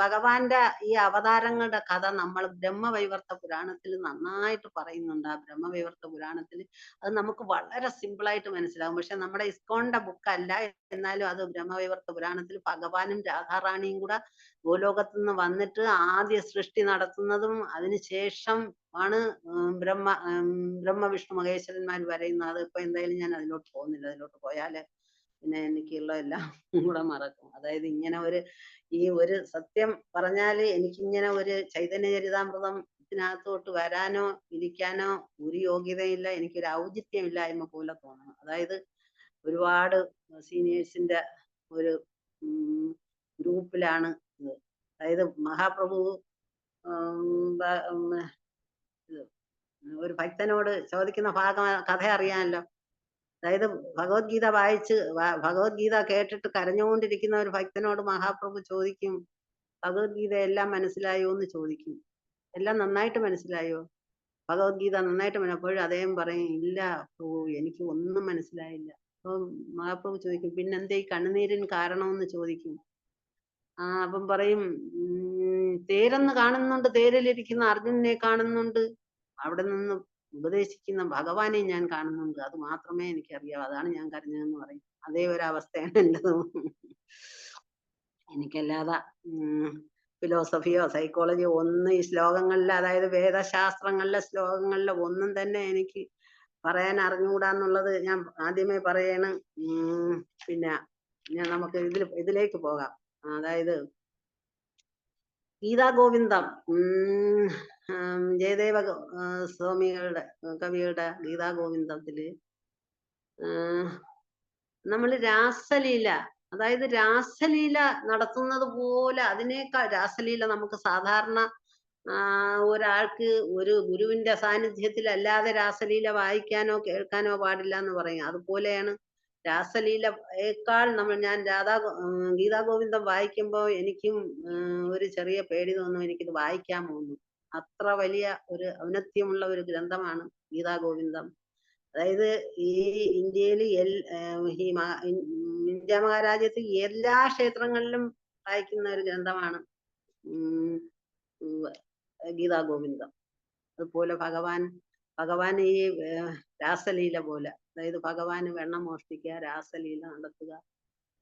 ഭഗവാന്റെ ഈ അവതാരങ്ങളുടെ കഥ നമ്മൾ ബ്രഹ്മവൈവർത്ത പുരാണത്തിൽ നന്നായിട്ട് പറയുന്നുണ്ട്. ആ ബ്രഹ്മവൈവർത്ത പുരാണത്തിൽ അത് നമുക്ക് വളരെ സിമ്പിളായിട്ട് മനസ്സിലാകും. പക്ഷെ നമ്മുടെ ഇസ്കോണിന്റെ ബുക്കല്ല, എന്നാലും അത് ബ്രഹ്മവൈവർത്ത പുരാണത്തിൽ ഭഗവാനും രാധാറാണിയും കൂടെ ഭൂലോകത്തു നിന്ന് വന്നിട്ട് ആദ്യ സൃഷ്ടി നടത്തുന്നതും അതിനുശേഷം ആണ് ബ്രഹ്മ വിഷ്ണു മഹേശ്വരന്മാർ വരയുന്നത്. അതിപ്പോ എന്തായാലും ഞാൻ അതിലോട്ട് പോകുന്നില്ല. അതിലോട്ട് പോയാല് പിന്നെ എനിക്കുള്ള എല്ലാം കൂടെ മറക്കും. അതായത് ഇങ്ങനെ ഒരു സത്യം പറഞ്ഞാല് എനിക്കിങ്ങനെ ഒരു ചൈതന്യ ചരിതാമൃതം ഇതിനകത്തോട്ട് വരാനോ ഇരിക്കാനോ ഒരു യോഗ്യതയില്ല, എനിക്കൊരു ഔചിത്യമില്ലായ്മ പോലെ തോന്നുന്നു. അതായത് ഒരുപാട് സീനിയേഴ്സിന്റെ ഒരു ഗ്രൂപ്പിലാണ് ഇത്. അതായത് മഹാപ്രഭു ഇത് ഒരു ഭക്തനോട് ചോദിക്കുന്ന കഥ അറിയാമല്ലോ. അതായത് ഭഗവത്ഗീത ഭഗവത്ഗീത കേട്ടിട്ട് കരഞ്ഞുകൊണ്ടിരിക്കുന്ന ഒരു ഭക്തനോട് മഹാപ്രഭു ചോദിക്കും, ഭഗവത്ഗീത എല്ലാം മനസ്സിലായോ എന്ന് ചോദിക്കും. എല്ലാം നന്നായിട്ട് മനസ്സിലായോ? ഭഗവത്ഗീത നന്നായിട്ട് അപ്പോഴും അദ്ദേഹം പറയും, ഇല്ല പ്രഭു, എനിക്ക് ഒന്നും മനസ്സിലായില്ല. അപ്പൊ മഹാപ്രഭു ചോദിക്കും, പിന്നെന്തേ ഈ കണ്ണുനീരിന് കാരണമെന്ന് ചോദിക്കും. അപ്പം പറയും, തേരെന്ന് കാണുന്നുണ്ട്, തേരിലിരിക്കുന്ന അർജുനനെ കാണുന്നുണ്ട്, അവിടെ നിന്ന് ഉപദേശിക്കുന്ന ഭഗവാനെ ഞാൻ കാണുന്നുണ്ട്, അത് മാത്രമേ എനിക്കറിയാവൂ, അതാണ് ഞാൻ കരഞ്ഞതെന്ന് പറയും. അതേ ഒരവസ്ഥയാണ് എൻ്റെതും. എനിക്കല്ലാതെ ഫിലോസഫിയോ സൈക്കോളജിയോ ഒന്നും ഈ ശ്ലോകങ്ങളിലെ, അതായത് വേദശാസ്ത്രങ്ങളിലെ ശ്ലോകങ്ങളിലെ ഒന്നും തന്നെ എനിക്ക് പറയാൻ അറിഞ്ഞുകൂടാന്നുള്ളത് ഞാൻ ആദ്യമേ പറയാണ്. പിന്നെ നമുക്ക് ഇതിലേക്ക് പോകാം. അതായത് ഗീതാഗോവിന്ദം, ജയദേവ സ്വാമികളുടെ കവിയുടെ ഗീതാഗോവിന്ദത്തില് നമ്മൾ രാസലീല, അതായത് രാസലീല നടത്തുന്നത് പോലെ, അതിനേക്കാൾ രാസലീല നമുക്ക് സാധാരണ ഒരാൾക്ക് ഒരു ഗുരുവിന്റെ സാന്നിധ്യത്തിൽ അല്ലാതെ രാസലീല വായിക്കാനോ കേൾക്കാനോ പാടില്ല എന്ന് പറയും. അതുപോലെയാണ് രാസലീലയേക്കാൾ ഞാൻ ഗീതാഗോവിന്ദം വായിക്കുമ്പോൾ എനിക്കും ഒരു ചെറിയ പേടി തോന്നും, എനിക്കിത് വായിക്കാമോ എന്ന്. അത്ര വലിയ ഒരു ഔന്നത്യമുള്ള ഒരു ഗ്രന്ഥമാണ് ഗീതാഗോവിന്ദം. അതായത് ഈ ഇന്ത്യയിൽ ഇന്ത്യ മഹാരാജ്യത്ത് എല്ലാ ക്ഷേത്രങ്ങളിലും വായിക്കുന്ന ഒരു ഗ്രന്ഥമാണ് ഗീതാഗോവിന്ദം. അതുപോലെ ഭഗവാൻ ഈ രാസലീല പോലെ, അതായത് ഭഗവാന് വെണ്ണം മോഷ്ടിക്കുക, രാസലീല നടത്തുക,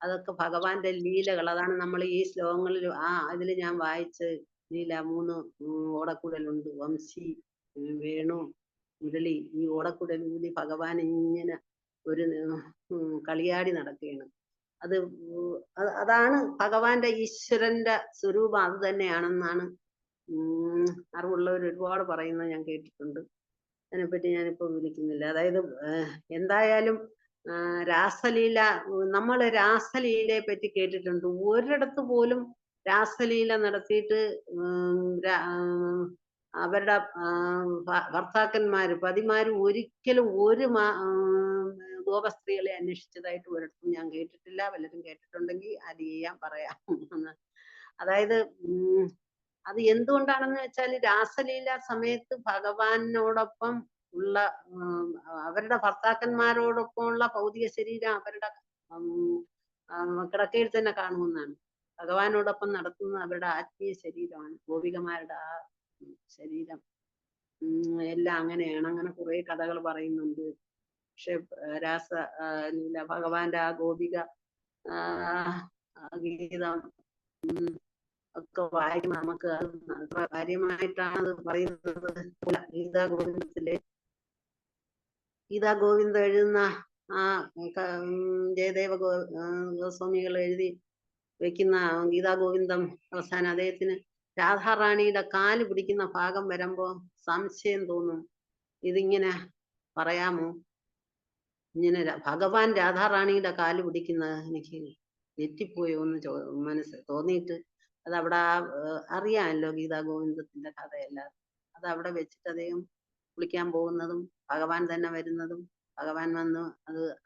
അതൊക്കെ ഭഗവാന്റെ ലീലകൾ. അതാണ് നമ്മൾ ഈ ശ്ലോകങ്ങളിൽ അതിൽ ഞാൻ വായിച്ച ലീല. 3 ഓടക്കുഴലുണ്ട്, വംശി, വേണു, മുരളി. ഈ ഓടക്കുഴൽ ഊതി ഭഗവാൻ ഇങ്ങനെ ഒരു കളിയാടി നടക്കുകയാണ്. അതാണ് ഭഗവാന്റെ ഈശ്വരന്റെ സ്വരൂപം, അത് തന്നെയാണെന്നാണ് അറിവുള്ളവർ ഒരുപാട് പറയുന്നത് ഞാൻ കേട്ടിട്ടുണ്ട്. അതിനെപ്പറ്റി ഞാനിപ്പോ വിവരിക്കുന്നില്ല. അതായത് എന്തായാലും രാസലീല, നമ്മൾ രാസലീലയെ പറ്റി കേട്ടിട്ടുണ്ട്. ഒരിടത്ത് പോലും രാസലീല നടത്തിയിട്ട് അവരുടെ ഭർത്താക്കന്മാര്, പതിമാര് ഒരിക്കലും ഒരു ഗോപസ്ത്രീകളെ അന്വേഷിച്ചതായിട്ട് ഒരിടത്തും ഞാൻ കേട്ടിട്ടില്ല. വല്ലതും കേട്ടിട്ടുണ്ടെങ്കിൽ അത് പറയാം. അതായത് അത് എന്തുകൊണ്ടാണെന്ന് വെച്ചാൽ, രാസലീല സമയത്ത് ഭഗവാനോടൊപ്പം ഉള്ള അവരുടെ ഭർത്താക്കന്മാരോടൊപ്പമുള്ള ഭൗതിക ശരീരം അവരുടെ കിടക്കയിൽ തന്നെ കാണുമെന്നാണ്. ഭഗവാനോടൊപ്പം നടത്തുന്ന അവരുടെ ആത്മീയ ശരീരമാണ്, ഗോപികമാരുടെ ആ ശരീരം. എല്ലാം അങ്ങനെയാണ്. അങ്ങനെ കുറെ കഥകൾ പറയുന്നുണ്ട്. പക്ഷെ രാസലീല, ഭഗവാന്റെ ആ ഗോപിക ഗീതം ഒക്കെ വായിക്കുമ്പോൾ നമുക്ക് അത് കാര്യമായിട്ടാണ് അത് പറയുന്നത്. ഗീതാഗോവിന്ദം എഴുതുന്ന ജയദേവ ഗോസ്വാമികൾ എഴുതി വെക്കുന്ന ഗീതാഗോവിന്ദം അവസാനം അദ്ദേഹത്തിന് രാധാറാണിയുടെ കാല് പിടിക്കുന്ന ഭാഗം വരുമ്പോ സംശയം തോന്നും, ഇതിങ്ങനെ പറയാമോ? ഇങ്ങനെ ഭഗവാൻ രാധാറാണിയുടെ കാല് പിടിക്കുന്നത് എനിക്ക് തെറ്റിപ്പോയോ എന്ന് തോന്നിയിട്ട് അതവിടെ അറിയാമല്ലോ ഗീതാഗോവിന്ദത്തിന്റെ കഥയെല്ലാം. അത് അവിടെ വെച്ചിട്ട് അദ്ദേഹം കുളിക്കാൻ പോകുന്നതും ഭഗവാൻ തന്നെ വരുന്നതും ഭഗവാൻ വന്ന്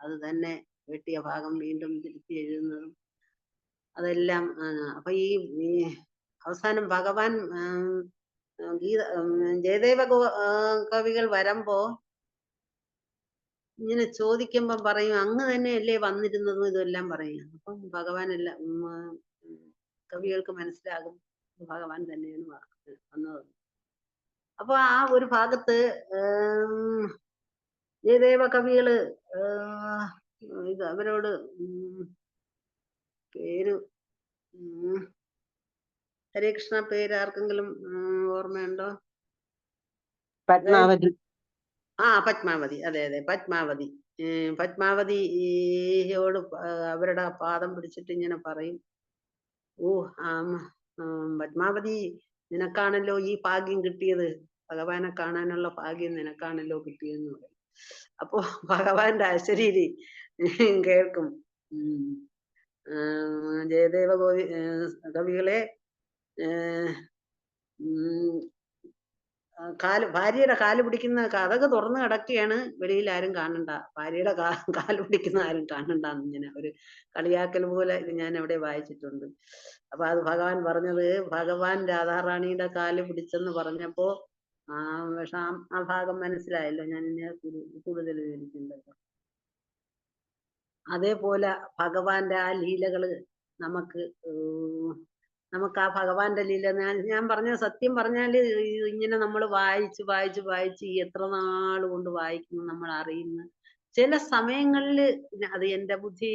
അത് തന്നെ വെട്ടിയ ഭാഗം വീണ്ടും തിരുത്തി എഴുതുന്നതും അതെല്ലാം. അപ്പൊ ഈ അവസാനം ഭഗവാൻ ജയദേവ കവികൾ വരുമ്പോ ഇങ്ങനെ ചോദിക്കുമ്പം പറയും, അങ്ങ് തന്നെയല്ലേ വന്നിരുന്നതും ഇതെല്ലാം പറയും. അപ്പം ഭഗവാൻ എല്ലാം കവികൾക്ക് മനസ്സിലാകും ഭഗവാൻ തന്നെയാണ് വന്നത്. അപ്പൊ ആ ഒരു ഭാഗത്ത് ജയദേവ കവികള് ഇത് അവരോട് പേര് ഹരേ കൃഷ്ണ പേര് ആർക്കെങ്കിലും ഓർമ്മയുണ്ടോ? പത്മാവതി. പത്മാവതി, അതെ അതെ, പത്മാവതി. പത്മാവതിയോട് അവരുടെ പാദം പിടിച്ചിട്ട് ഇങ്ങനെ പറയും, പത്മാവതി, നിനക്കാണല്ലോ ഈ ഭാഗ്യം കിട്ടിയത്, ഭഗവാനെ കാണാനുള്ള ഭാഗ്യം നിനക്കാണല്ലോ കിട്ടിയെന്ന് പറയും. അപ്പോ ഭഗവാന്റെ അശരീരി കേൾക്കും. ജയദേവ കവികളെ ഭാര്യയുടെ കാല് പിടിക്കുന്ന കഥക് തുറന്നു കിടക്കുകയാണ്, വെളിയിൽ ആരും കാണണ്ട, ഭാര്യയുടെ കാല് പിടിക്കുന്ന ആരും കാണണ്ടെന്ന് ഇങ്ങനെ ഒരു കളിയാക്കൽ പോലെ ഇത് ഞാൻ അവിടെ വായിച്ചിട്ടുണ്ട്. അപ്പൊ അത് ഭഗവാൻ പറഞ്ഞത്, ഭഗവാൻ രാധാറാണിയുടെ കാല് പിടിച്ചെന്ന് പറഞ്ഞപ്പോ പക്ഷെ ആ ഭാഗം മനസ്സിലായല്ലോ, ഞാൻ കൂടുതൽ വിവരിക്കുന്നുണ്ടല്ലോ. അതേപോലെ ഭഗവാന്റെ ആ ലീലകള് നമുക്ക് ആ ഭഗവാന്റെ ലീല ഞാൻ പറഞ്ഞ സത്യം പറഞ്ഞാല് ഇങ്ങനെ നമ്മൾ വായിച്ച് വായിച്ച് വായിച്ച് എത്ര നാൾ കൊണ്ട് വായിക്കുന്നു നമ്മൾ അറിയുന്നു. ചില സമയങ്ങളിൽ അത് എന്റെ ബുദ്ധി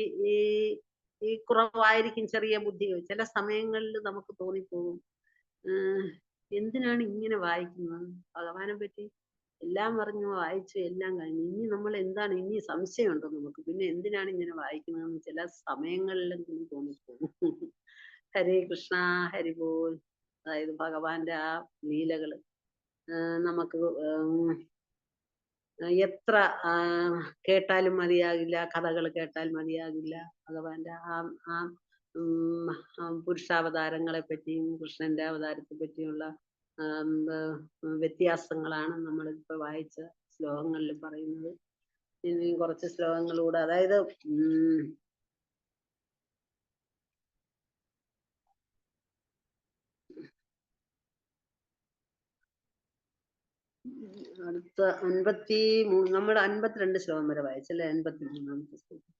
ഈ കുറവായിരിക്കും, ചെറിയ ബുദ്ധി. ചില സമയങ്ങളിൽ നമുക്ക് തോന്നിപ്പോകും, എന്തിനാണ് ഇങ്ങനെ വായിക്കുന്നത്, ഭഗവാനെ പറ്റി എല്ലാം പറഞ്ഞു വായിച്ചു എല്ലാം കഴിഞ്ഞു, ഇനി നമ്മൾ എന്താണ്, ഇനി സംശയമുണ്ടോ നമുക്ക്, പിന്നെ എന്തിനാണ് ഇങ്ങനെ വായിക്കുന്നതെന്ന് ചില സമയങ്ങളിലെങ്കിലും തോന്നിപ്പോകും. ഹരേ കൃഷ്ണ, ഹരിബോൽ. അതായത് ഭഗവാന്റെ ആ ലീലകള് നമുക്ക് എത്ര കേട്ടാലും മതിയാകില്ല, കഥകൾ കേട്ടാൽ മതിയാകില്ല. ഭഗവാന്റെ ആ പുരുഷാവതാരങ്ങളെ പറ്റിയും കൃഷ്ണന്റെ അവതാരത്തെ പറ്റിയുള്ള വ്യത്യാസങ്ങളാണ് നമ്മളിപ്പോ വായിച്ച ശ്ലോകങ്ങളിൽ പറയുന്നത്. ഇനി കുറച്ച് ശ്ലോകങ്ങളിലൂടെ, അതായത് അടുത്ത 53 നമ്മൾ 52 ശ്ലോകം വരെ വായിച്ചല്ലേ, 53-ാമത്തെ ശ്ലോകം.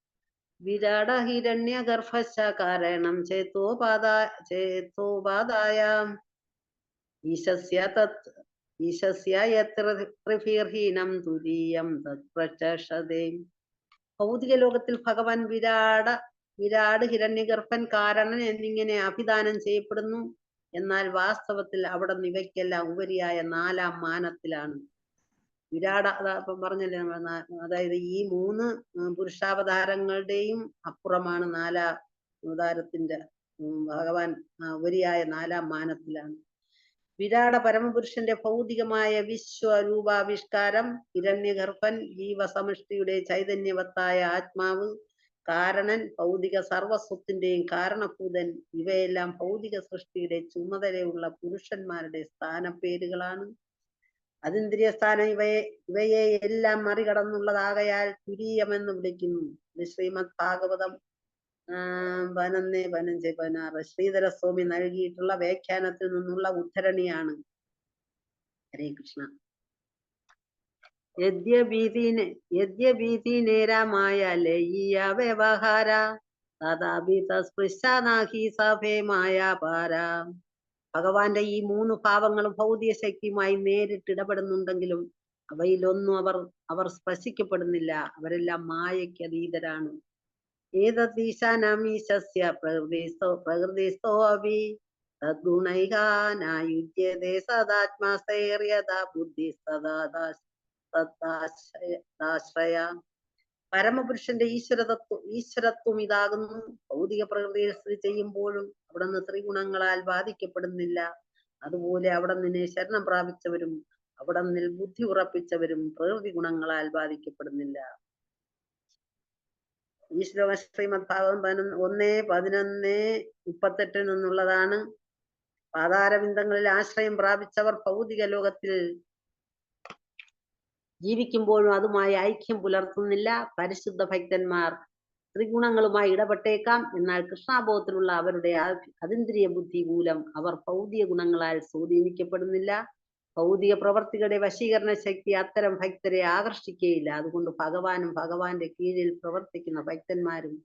വിരാട ഹിരണ്യ ഗർഭശ കാരണം ചേത്തോപാദായാം ഈശസ്യ യത്രിഭിർഹീനം തുരീയം തത്പ്രചക്ഷതേ. ഭൗതിക ലോകത്തിൽ ഭഗവാൻ വിരാട് ഹിരണ്യഗർഭൻ കാരണൻ എന്നിങ്ങനെ അഭിദാനം ചെയ്യപ്പെടുന്നു. എന്നാൽ വാസ്തവത്തിൽ അവിടെ ഇവയ്ക്കെല്ലാം ഉപരിയായ 4-ാം മാനത്തിലാണ്. വിരാട പറഞ്ഞല്ലേ, അതായത് ഈ 3 പുരുഷാവതാരങ്ങളുടെയും അപ്പുറമാണ് 4-ാം അവതാരത്തിന്റെ ഭഗവാൻ ഉപരിയായ 4-ാം മാനത്തിലാണ്. വിരാട പരമപുരുഷന്റെ ഭൗതികമായ വിശ്വരൂപാവിഷ്കാരം, ഹിരണ്യഗർഭൻ ജീവസമഷ്ടിയുടെ ചൈതന്യവത്തായ ആത്മാവ്, കാരണൻ ഭൗതിക സർവസ്വത്തിന്റെയും കാരണഭൂതൻ, ഇവയെല്ലാം ഭൗതിക സൃഷ്ടിയുടെ ചുമതലയുള്ള പുരുഷന്മാരുടെ സ്ഥാനപ്പേരുകളാണ്. അതീന്ദ്രിയ സ്ഥാനം ഇവയെ എല്ലാം മറികടന്നുള്ളതാകയാൽ തുരീയമെന്ന് വിളിക്കുന്നു. ഇത് ശ്രീമദ് ഭാഗവതം 11:15-16 ശ്രീധരസ്വാമി നൽകിയിട്ടുള്ള വ്യാഖ്യാനത്തിൽ നിന്നുള്ള ഉദ്ധരണിയാണ്. ഹരേ കൃഷ്ണ. യദ്യഭീതിനേരമായ ലയീയ വ്യവഹാര തഥാപി തസ്പൃശാനാഹി സഭേ മായാപാര. ഭഗവാന്റെ ഈ 3 ഭാവങ്ങളും ഭൗതിക ശക്തിയുമായി നേരിട്ട് ഇടപെടുന്നുണ്ടെങ്കിലും അവയിലൊന്നും അവർ സ്പർശിക്കപ്പെടുന്നില്ല. അവരെല്ലാം മായയ്ക്ക് അതീതരാണ്. ഏതീശാനാമീശസ്യ പ്രകൃതിസ്ഥോ അഭി തദ്ഗുണൈകാനായുജ്യതേ സദാത്മാസ്ഥൈര്യതാ ബുദ്ധി സദാശ്രയ. പരമപുരുഷന്റെ ഈശ്വരത്വം ഇതാകുന്നു. ഭൗതിക പ്രകൃതിയിൽ സ്ഥിതി ചെയ്യുമ്പോഴും അവിടുന്ന് ത്രിഗുണങ്ങളാൽ ബാധിക്കപ്പെടുന്നില്ല. അതുപോലെ അവിടുന്ന് ശരണം പ്രാപിച്ചവരും അവിടുന്ന് ബുദ്ധി ഉറപ്പിച്ചവരും പ്രകൃതി ഗുണങ്ങളാൽ ബാധിക്കപ്പെടുന്നില്ല. ഈ ശ്ലോകം ശ്രീമദ് ഭാഗവതം 1:11-38 നിന്നുള്ളതാണ്. പാതാരവിന്ദങ്ങളിൽ ആശ്രയം പ്രാപിച്ചവർ ഭൗതിക ലോകത്തിൽ ജീവിക്കുമ്പോഴും അതുമായി ഐക്യം പുലർത്തുന്നില്ല. പരിശുദ്ധ ഭക്തന്മാർ ത്രിഗുണങ്ങളുമായി ഇടപെട്ടേക്കാം. എന്നാൽ കൃഷ്ണാബോധത്തിലുള്ള അവരുടെ അതീന്ദ്രിയ ബുദ്ധി മൂലം അവർ ഭൗതിക ഗുണങ്ങളാൽ സ്വാധീനിക്കപ്പെടുന്നില്ല. ഭൗതിക പ്രവർത്തികളുടെ വശീകരണ ശക്തി അത്തരം ഭക്തരെ ആകർഷിക്കുകയില്ല. അതുകൊണ്ട് ഭഗവാനും ഭഗവാന്റെ കീഴിൽ പ്രവർത്തിക്കുന്ന ഭക്തന്മാരും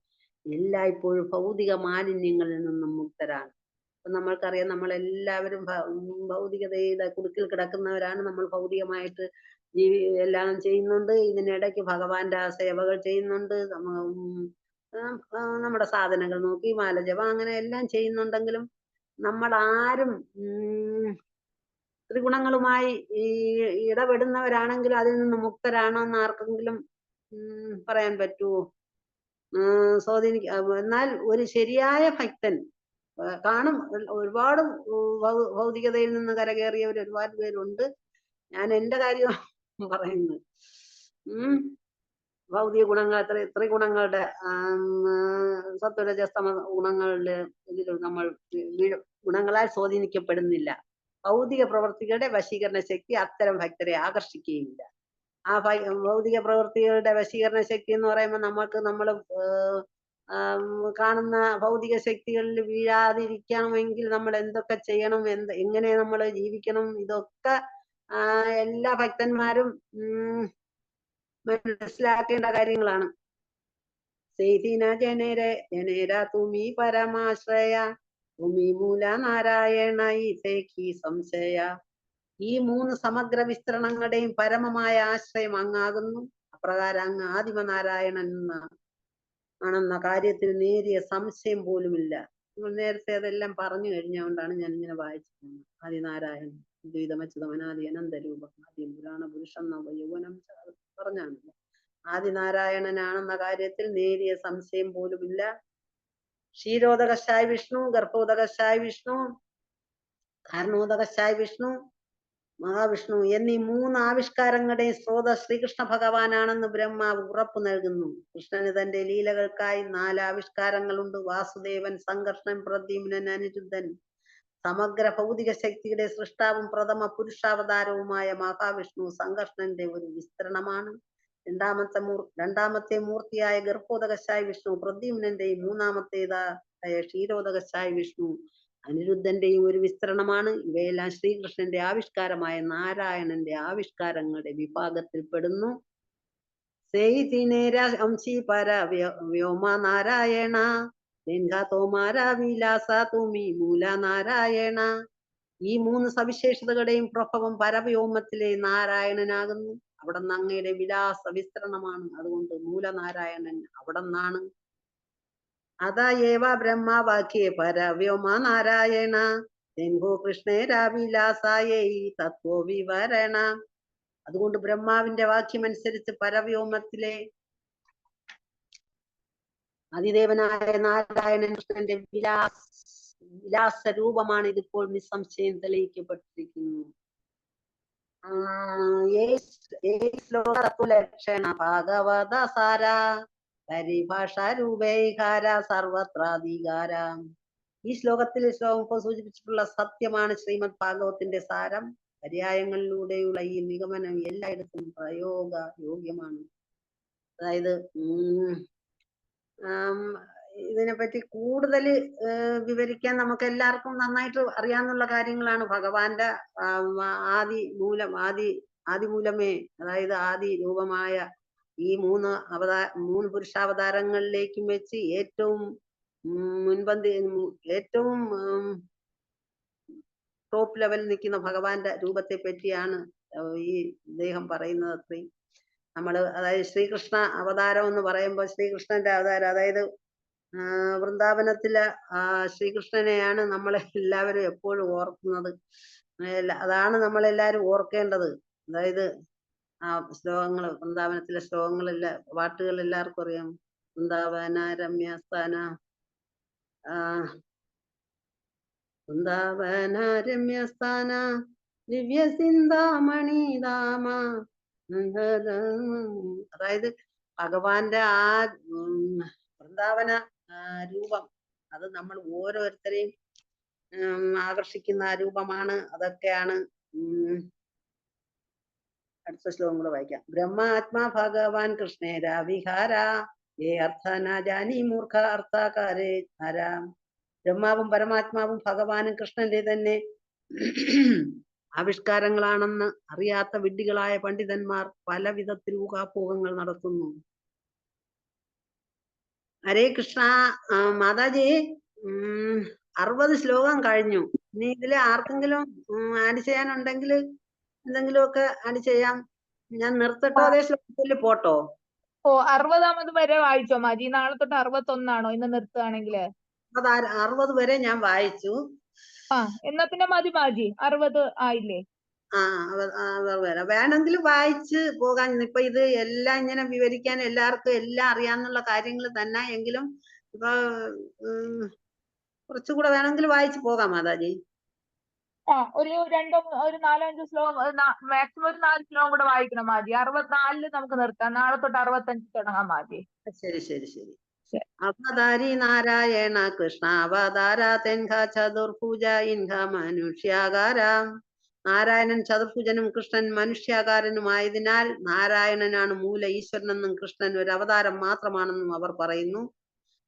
എല്ലായ്പ്പോഴും ഭൗതിക മാലിന്യങ്ങളിൽ നിന്നും മുക്തരാണ്. അപ്പൊ നമ്മൾക്കറിയാം, നമ്മളെല്ലാവരും ഭൗതികതയുടെ കുടുക്കിൽ കിടക്കുന്നവരാണ്. നമ്മൾ ഭൗതികമായിട്ട് എല്ലാം ചെയ്യുന്നുണ്ട്. ഇതിനിടയ്ക്ക് ഭഗവാന്റെ സേവകൾ ചെയ്യുന്നുണ്ട്. നമ്മുടെ സാധനങ്ങൾ നോക്കി മാലജപം അങ്ങനെ എല്ലാം ചെയ്യുന്നുണ്ടെങ്കിലും നമ്മൾ ആരും ത്രിഗുണങ്ങളുമായി ഇടപെടുന്നവരാണെങ്കിൽ അതിൽ നിന്ന് മുക്തരാണെന്ന് ആർക്കെങ്കിലും പറയാൻ പറ്റുമോ? എന്നാൽ ഒരു ശരിയായ ഭക്തൻ കാണും. ഒരുപാട് ഭൗതികതയിൽ നിന്ന് കരകയറിയവർ ഒരുപാട് പേരുണ്ട്. ഞാൻ എന്റെ കാര്യം പറയുന്നു. ഭൗതിക ഗുണങ്ങൾ ത്രിഗുണങ്ങളുടെ സത്വരജസ്തമ ഗുണങ്ങളുടെ ഇതിൽ നമ്മൾ ഗുണങ്ങളാൽ സ്വാധീനിക്കപ്പെടുന്നില്ല. ഭൗതിക പ്രവൃത്തികളുടെ വശീകരണ ശക്തി അത്തരം ഭക്തരെ ആകർഷിക്കുകയില്ല. ആ ഭൗതിക പ്രവൃത്തികളുടെ വശീകരണ ശക്തി എന്ന് പറയുമ്പോൾ നമ്മൾ കാണുന്ന ഭൗതിക ശക്തികളിൽ വീഴാതിരിക്കണമെങ്കിൽ നമ്മൾ എന്തൊക്കെ ചെയ്യണം, എങ്ങനെ നമ്മൾ ജീവിക്കണം, ഇതൊക്കെ എല്ലാ ഭക്തന്മാരും മനസ്സിലാക്കേണ്ട കാര്യങ്ങളാണ്. സേതിന ജനേര തുമി പരമാശ്രയ തുമി മൂല നാരായണ ഈസേഖി സംശയ. ഈ 3 സമഗ്ര വിസ്തരണങ്ങളുടെയും പരമമായ ആശ്രയം അങ്ങാകുന്നു. അപ്രകാരം അങ്ങ് ആദിമനാരായണൻ ആണെന്ന കാര്യത്തിൽ നേരിയ സംശയം പോലുമില്ല. നേരത്തെ അതെല്ലാം പറഞ്ഞു കഴിഞ്ഞുകൊണ്ടാണ് ഞാൻ ഇങ്ങനെ വായിച്ചിരുന്നത്. ആദിനാരായണൻ ദ്വൈതമച്യുതമനാദി അനന്തരൂപം ആദ്യം പുരാണ പുരുഷം നവയൗവനം പറഞ്ഞാണ്. ആദിനാരായണനാണെന്ന കാര്യത്തിൽ നേരിയ സംശയം പോലുമില്ല. ക്ഷീരോദകശായ വിഷ്ണു, ഗർഭോദകശായ വിഷ്ണു, കാരണോദകശായ വിഷ്ണു, മഹാവിഷ്ണു എന്നീ 3 ആവിഷ്കാരങ്ങളുടെയും സ്രോതസ് ശ്രീകൃഷ്ണ ഭഗവാനാണെന്ന് ബ്രഹ്മാവ് ഉറപ്പു നൽകുന്നു. കൃഷ്ണന് തന്റെ ലീലകൾക്കായി 4 ആവിഷ്കാരങ്ങളുണ്ട്. വാസുദേവൻ, സംകർഷണൻ, പ്രദ്യുമ്നൻ, അനിരുദ്ധൻ. സമഗ്ര ഭൗതിക ശക്തിയുടെ സൃഷ്ടാവും പ്രഥമ പുരുഷാവതാരവുമായ മഹാവിഷ്ണു സംകർഷണന്റെ ഒരു വിസ്തരണമാണ്. രണ്ടാമത്തെ മൂർത്തിയായ ഗർഭോദകശായ വിഷ്ണു പ്രദ്യുമ്നന്റെയും മൂന്നാമത്തേതായ ക്ഷീരോദകശായ വിഷ്ണു അനിരുദ്ധന്റെയും ഒരു വിസ്തരണമാണ്. ഇവയെല്ലാം ശ്രീകൃഷ്ണന്റെ ആവിഷ്കാരമായ നാരായണന്റെ ആവിഷ്കാരങ്ങളുടെ വിഭാഗത്തിൽപ്പെടുന്നു. സേയിതിനേരംശി പര വ്യോമ നാരായണ തോമാര വിലാസ തുമി മൂല നാരായണ. ഈ 3 സവിശേഷതകളുടെയും പ്രഭവം പരവ്യോമത്തിലെ നാരായണനാകുന്നു. അവിടെ നിന്ന് അങ്ങയുടെ വിലാസ വിസ്തരണമാണ്. അതുകൊണ്ട് മൂലനാരായണൻ അവിടെ നിന്നാണ്. അതായേവ ബ്രഹ്മവാക്യേ പരവ്യോമ നാരായണ തെങ്കോ കൃഷ്ണേരാവിലാസായേ തത്വ വിവരണ. അതുകൊണ്ട് ബ്രഹ്മാവിന്റെ വാക്യമനുസരിച്ച് പരവ്യോമത്തിലെ അതിദേവനായ നാരായണൻ കൃഷ്ണന്റെ വിലാസ രൂപമാണ്. ഇതിപ്പോൾ നിസ്സംശയം തെളിയിക്കപ്പെട്ടിരിക്കുന്നു. ലക്ഷണ ഭാഗവത സാര പരിഭാഷ രൂപൈകാര സർവത്രാധികാര. ഈ ശ്ലോകത്തിൽ ശ്ലോകം സൂചിപ്പിച്ചിട്ടുള്ള സത്യമാണ് ശ്രീമദ് ഭാഗവത്തിന്റെ സാരം. പര്യായങ്ങളിലൂടെയുള്ള ഈ നിഗമനം എല്ലായിടത്തും പ്രയോഗ യോഗ്യമാണ്. അതായത് ഇതിനെപ്പറ്റി കൂടുതൽ വിവരിക്കാൻ നമുക്ക് എല്ലാവർക്കും നന്നായിട്ട് അറിയാവുന്ന കാര്യങ്ങളാണ്. ഭഗവാന്റെ ആദിമൂലമേ, അതായത് ആദി രൂപമായ ഈ 3 പുരുഷാവതാരങ്ങളിലേക്കും വെച്ച് ഏറ്റവും ടോപ്പ് ലെവലിൽ നിൽക്കുന്ന ഭഗവാന്റെ രൂപത്തെ പറ്റിയാണ് ഈ ഇദ്ദേഹം പറയുന്നത്. അത്രയും അതായത് ശ്രീകൃഷ്ണ അവതാരം എന്ന് പറയുമ്പോൾ ശ്രീകൃഷ്ണന്റെ അവതാരം, അതായത് വൃന്ദാവനത്തിലെ ശ്രീകൃഷ്ണനെയാണ് നമ്മളെല്ലാവരും എപ്പോഴും ഓർക്കുന്നത്. അതാണ് നമ്മളെല്ലാരും ഓർക്കേണ്ടത്. അതായത് ശ്ലോകങ്ങൾ, വൃന്ദാവനത്തിലെ ശ്ലോകങ്ങളെല്ലാം, പാട്ടുകൾ എല്ലാവർക്കും അറിയാം. വൃന്ദാവന രമ്യസ്ഥാന വൃന്ദാവന രമ്യസ്ഥാന ദിവ്യ സിന്ദാമണി ധാമ. അതായത് ഭഗവാന്റെ വൃന്ദാവന രൂപം അത് നമ്മൾ ഓരോരുത്തരെയും ആകർഷിക്കുന്ന രൂപമാണ്. അതൊക്കെയാണ്. അടുത്ത ശ്ലോകം കൂടെ വായിക്കാം. ബ്രഹ്മാത്മാ ഭഗവാൻ കൃഷ്ണേരാ വിഹാര ഏ അർത്ഥന ജാനി മൂർഖ അർത്ഥാകാരേ ധാരാം. ബ്രഹ്മാവും പരമാത്മാവും ഭഗവാനും കൃഷ്ണന്റെ തന്നെ ആവിഷ്കാരങ്ങളാണെന്ന് അറിയാത്ത വിഡ്ഢികളായ പണ്ഡിതന്മാർ പല വിധത്തിൽ ഊഹാപോഹങ്ങൾ നടത്തുന്നു. ഹരേ കൃഷ്ണ. മാതാജി 60 ശ്ലോകം കഴിഞ്ഞു. ഇനി ഇതില് ആർക്കെങ്കിലും ആഡ് ചെയ്യാനുണ്ടെങ്കിൽ എന്തെങ്കിലുമൊക്കെ ആഡ് ചെയ്യാം. ഞാൻ നിർത്തട്ടോ, അതേ ശ്ലോകത്തിൽ പോട്ടോ? 60 വരെ വായിച്ചോ മാജി? നാളെ തൊട്ട് 61 ഇന്ന് നിർത്തുകയാണെങ്കില്? 60 വരെ ഞാൻ വായിച്ചു. എന്നാ പിന്നെ മതി മാജി, 60 ആയില്ലേ? വേണമെങ്കിൽ വായിച്ച് പോകാൻ. ഇപ്പൊ ഇത് എല്ലാം ഇങ്ങനെ വിവരിക്കാൻ എല്ലാവർക്കും എല്ലാം അറിയാന്നുള്ള കാര്യങ്ങൾ തന്നെ. എങ്കിലും ഇപ്പൊ കുറച്ചുകൂടെ വേണമെങ്കിൽ വായിച്ചു പോകാം മാതാജി. ഒരു 4-5 ശ്ലോകം മാക്സിമം ഒരു 4 ശ്ലോകം കൂടെ വായിക്കണം മാജി. 64 നമുക്ക് നിർത്താം. നാളെ തൊട്ട് 65 തുടങ്ങാം മാജി. ശരി ശരി ശരി. ശരി. അവതാരി നാരായണ കൃഷ്ണ അവതാര തെൻഘ ചതുർഭുജ ഇൻഘ മനുഷ്യാകാരം. നാരായണൻ ചതുർഭുജനും കൃഷ്ണൻ മനുഷ്യാകാരനുമായതിനാൽ നാരായണനാണ് മൂല ഈശ്വരനെന്നും കൃഷ്ണൻ ഒരു അവതാരം മാത്രമാണെന്നും അവർ പറയുന്നു.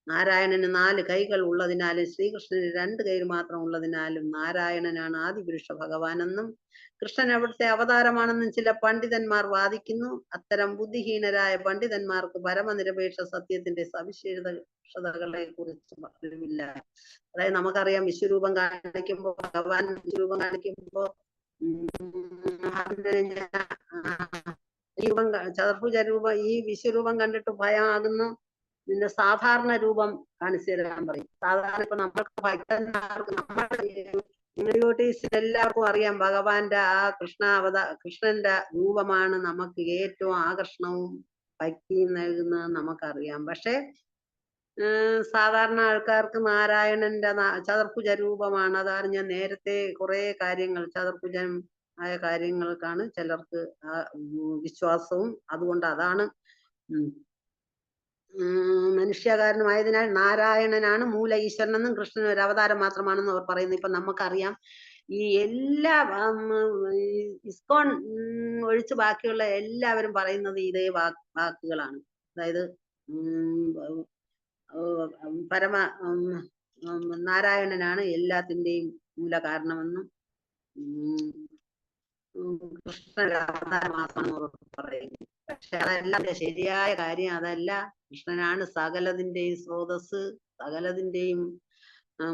നാരായണന് 4 കൈകൾ ഉള്ളതിനാലും ശ്രീകൃഷ്ണന് 2 കൈ മാത്രം ഉള്ളതിനാലും നാരായണനാണ് ആദിപുരുഷ ഭഗവാനെന്നും കൃഷ്ണൻ അവിടുത്തെ അവതാരമാണെന്നും ചില പണ്ഡിതന്മാർ വാദിക്കുന്നു. അത്തരം ബുദ്ധിഹീനരായ പണ്ഡിതന്മാർക്ക് പരമനിരപേക്ഷ സത്യത്തിന്റെ സവിശേഷതകളെ കുറിച്ച് അറിവില്ല. അതായത് നമുക്കറിയാം, വിശ്വരൂപം കാണിക്കുമ്പോ ഭഗവാൻ വിശ്വരൂപം കാണിക്കുമ്പോ ചതുർഭുജ രൂപം ഈ വിശ്വരൂപം കണ്ടിട്ട് ഭയമാകുന്നു, നിന്റെ സാധാരണ രൂപം കാണിച്ചു തരാൻ പറയും. സാധാരണ ഇപ്പൊ നമ്മൾക്ക് ഭക്തന്മാർക്ക് നമ്മുടെ എല്ലാവർക്കും അറിയാം ഭഗവാന്റെ ആ കൃഷ്ണന്റെ രൂപമാണ് നമുക്ക് ഏറ്റവും ആകർഷണവും ഭക്തിയും നൽകുന്നത് നമുക്കറിയാം. പക്ഷെ സാധാരണ ആൾക്കാർക്ക് നാരായണന്റെ ചതുർഭുജ രൂപമാണ്. അതാണ് ഞാൻ നേരത്തെ കുറെ കാര്യങ്ങൾ ചതുർഭുജം ആയ കാര്യങ്ങൾക്കാണ് ചിലർക്ക് വിശ്വാസവും. അതുകൊണ്ട് അതാണ് മനുഷ്യകാരനുമായതിനാൽ നാരായണനാണ് മൂല ഈശ്വരനെന്നും കൃഷ്ണൻ ഒരു അവതാരം മാത്രമാണെന്ന് അവർ പറയുന്നു. ഇപ്പൊ നമുക്കറിയാം, ഈ എല്ലാ ഇസ്കോൺ ഒഴിച്ച് ബാക്കിയുള്ള എല്ലാവരും പറയുന്നത് ഇതേ വാക്കുകളാണ്. അതായത് പരമ നാരായണനാണ് എല്ലാത്തിന്റെയും മൂല കാരണമെന്നും കൃഷ്ണൻ അവതാരം മാത്രമാണെന്ന് അവർ പറയുന്നു. പക്ഷെ അതല്ല ശരിയായ കാര്യം. അതല്ല, കൃഷ്ണനാണ് സകലതിന്റെയും സ്രോതസ്, സകലതിന്റെയും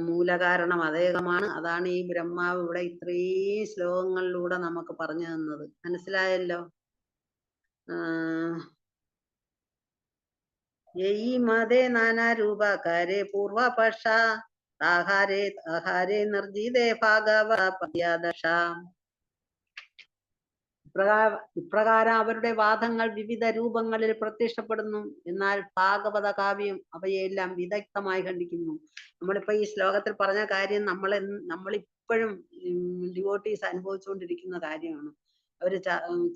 മൂലകാരണം അദ്ദേഹമാണ്. അതാണ് ഈ ബ്രഹ്മാവ് ഇവിടെ ഇത്രയും ശ്ലോകങ്ങളിലൂടെ നമുക്ക് പറഞ്ഞു തന്നത്. മനസ്സിലായല്ലോ? യയി മതേ നാനാരൂപകാരേ പൂർവപക്ഷ ആഹാരേ നിർജിതേ ഭാഗവതപദ്യാദശ. ഇപ്രകാരം അവരുടെ വാദങ്ങൾ വിവിധ രൂപങ്ങളിൽ പ്രത്യക്ഷപ്പെടുന്നു. എന്നാൽ ഭാഗവത കാവ്യം അവയെല്ലാം വിദഗ്ധമായി ഖണ്ഡിക്കുന്നു. നമ്മളിപ്പോ ഈ ശ്ലോകത്തിൽ പറഞ്ഞ കാര്യം നമ്മളിപ്പോഴും ഡിവോട്ടീസ് അനുഭവിച്ചുകൊണ്ടിരിക്കുന്ന കാര്യമാണ്. അവര്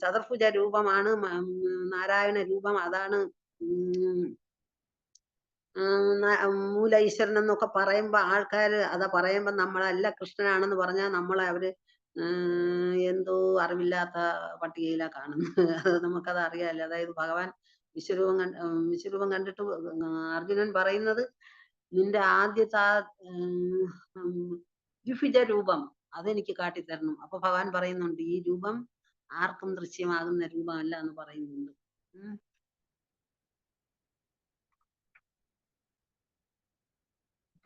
ചതുർഭുജ രൂപമാണ് നാരായണ രൂപം, അതാണ് മൂല ഈശ്വരൻ എന്നൊക്കെ പറയുമ്പോ ആൾക്കാര് അതാ പറയുമ്പോ നമ്മളല്ല കൃഷ്ണനാണെന്ന് പറഞ്ഞാൽ നമ്മളെ അവര് എന്തോ അറിവില്ലാത്ത പട്ടികയിലാ കാണുന്നത്. അത് നമുക്കത് അറിയാമല്ലോ. അതായത് ഭഗവാൻ വിശ്വരൂപം കണ്ടിട്ട് അർജുനൻ പറയുന്നത്, നിന്റെ ആദ്യത്തെ ദ്വിഭുജ രൂപം അതെനിക്ക് കാട്ടിത്തരണം. അപ്പൊ ഭഗവാൻ പറയുന്നുണ്ട്, ഈ രൂപം ആർക്കും ദൃശ്യമാകുന്ന രൂപമല്ല എന്ന് പറയുന്നുണ്ട്.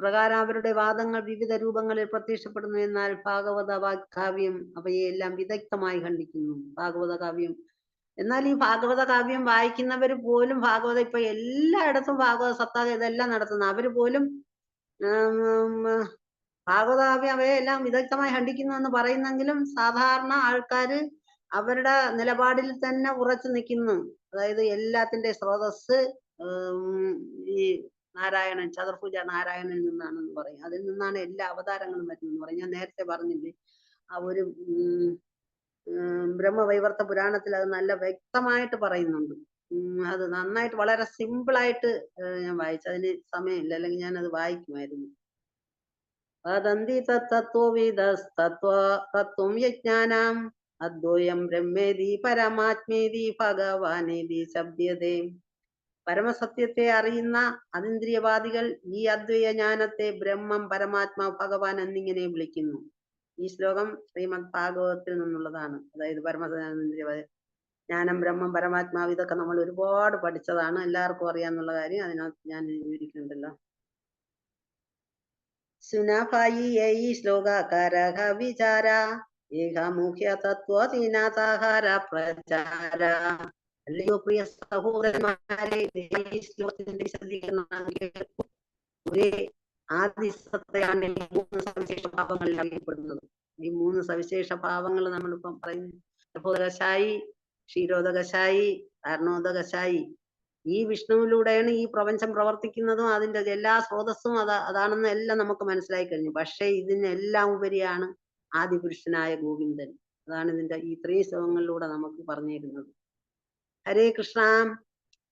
പ്രകാരം അവരുടെ വാദങ്ങൾ വിവിധ രൂപങ്ങളിൽ പ്രത്യക്ഷപ്പെടുന്നു. എന്നാൽ ഭാഗവത കാവ്യം അവയെല്ലാം വിദഗ്ധമായി ഖണ്ഡിക്കുന്നു. ഭാഗവത കാവ്യം എന്നാൽ ഈ ഭാഗവത കാവ്യം വായിക്കുന്നവർ പോലും ഇപ്പൊ എല്ലായിടത്തും ഭാഗവത സപ്താഹ ഇതെല്ലാം നടത്തുന്നു. അവര് പോലും ഭാഗവത കാവ്യം അവയെല്ലാം വിദഗ്ധമായി ഖണ്ഡിക്കുന്നു എന്ന് പറയുന്നെങ്കിലും സാധാരണ ആൾക്കാര് അവരുടെ നിലപാടിൽ തന്നെ ഉറച്ചു നിൽക്കുന്നു. അതായത് എല്ലാത്തിന്റെ സ്രോതസ് ഈ നാരായണൻ, ചതുർഭുജ നാരായണനിൽ നിന്നാണെന്ന് പറയും. അതിൽ നിന്നാണ് എല്ലാ അവതാരങ്ങളും വരുന്നതെന്ന് പറയും. ഞാൻ നേരത്തെ പറഞ്ഞില്ലേ, ആ ഒരു ബ്രഹ്മവൈവർത്ത പുരാണത്തിൽ അത് നല്ല വ്യക്തമായിട്ട് പറയുന്നുണ്ട്. അത് നന്നായിട്ട് വളരെ സിമ്പിളായിട്ട് ഞാൻ വായിച്ചു. അതിന് സമയമില്ല, അല്ലെങ്കിൽ ഞാൻ അത് വായിക്കുമായിരുന്നു. വദന്തി തത്വം യജ്ഞാനാം അദ്വയം ബ്രഹ്മേതി പരമാത്മേതി ഭഗവാനേതി ശബ്ദയതേ. പരമസത്യത്തെ അറിയുന്ന അതീന്ദ്രിയവാദികൾ ഈ അദ്വൈത ജ്ഞാനത്തെ ബ്രഹ്മം, പരമാത്മാവ്, ഭഗവാൻ എന്നിങ്ങനെ വിളിക്കുന്നു. ഈ ശ്ലോകം ശ്രീമദ് ഭാഗവതത്തിൽ നിന്നുള്ളതാണ്. അതായത് പരമേന്ദ്രിയവാദി ജ്ഞാനം, ബ്രഹ്മം, പരമാത്മാവ് ഇതൊക്കെ നമ്മൾ ഒരുപാട് പഠിച്ചതാണ്, എല്ലാവർക്കും അറിയാന്നുള്ള കാര്യം അതിനകത്ത് ഞാൻ വിവരിക്കുന്നുണ്ടല്ലോ. സുനഭായി ഈ ശ്ലോകാകാരഃ വിചാര ഏകമുഖ്യ തത്വതീനാതാഹാര പ്രചാര. അല്ലയോ പ്രിയ സഹോദരന്മാരെ, ഈ ശ്ലോകത്തിന്റെ വിശദീകരണം ഒരേ ആദിസത്തയാണ് ഈ 3 സവിശേഷ ഭാവങ്ങളിൽ അറിയപ്പെടുന്നത്. ഈ 3 സവിശേഷ ഭാവങ്ങൾ നമ്മളിപ്പം പറയുന്നു. പ്രബോധകശായി, ക്ഷീരോദകശായി, കാരണോദകശായി. ഈ വിഷ്ണുവിലൂടെയാണ് ഈ പ്രപഞ്ചം പ്രവർത്തിക്കുന്നതും അതിന്റെ എല്ലാ സ്രോതസ്സും അതാണെന്ന് എല്ലാം നമുക്ക് മനസ്സിലായി കഴിഞ്ഞു. പക്ഷെ ഇതിനെല്ലാം ഉപരിയാണ് ആദിപുരുഷനായ ഗോവിന്ദൻ. അതാണ് ഇതിന്റെ ഈ 3 ശ്ലോകങ്ങളിലൂടെ നമുക്ക് പറഞ്ഞു തരുന്നത്. ഹരേ കൃഷ്ണ.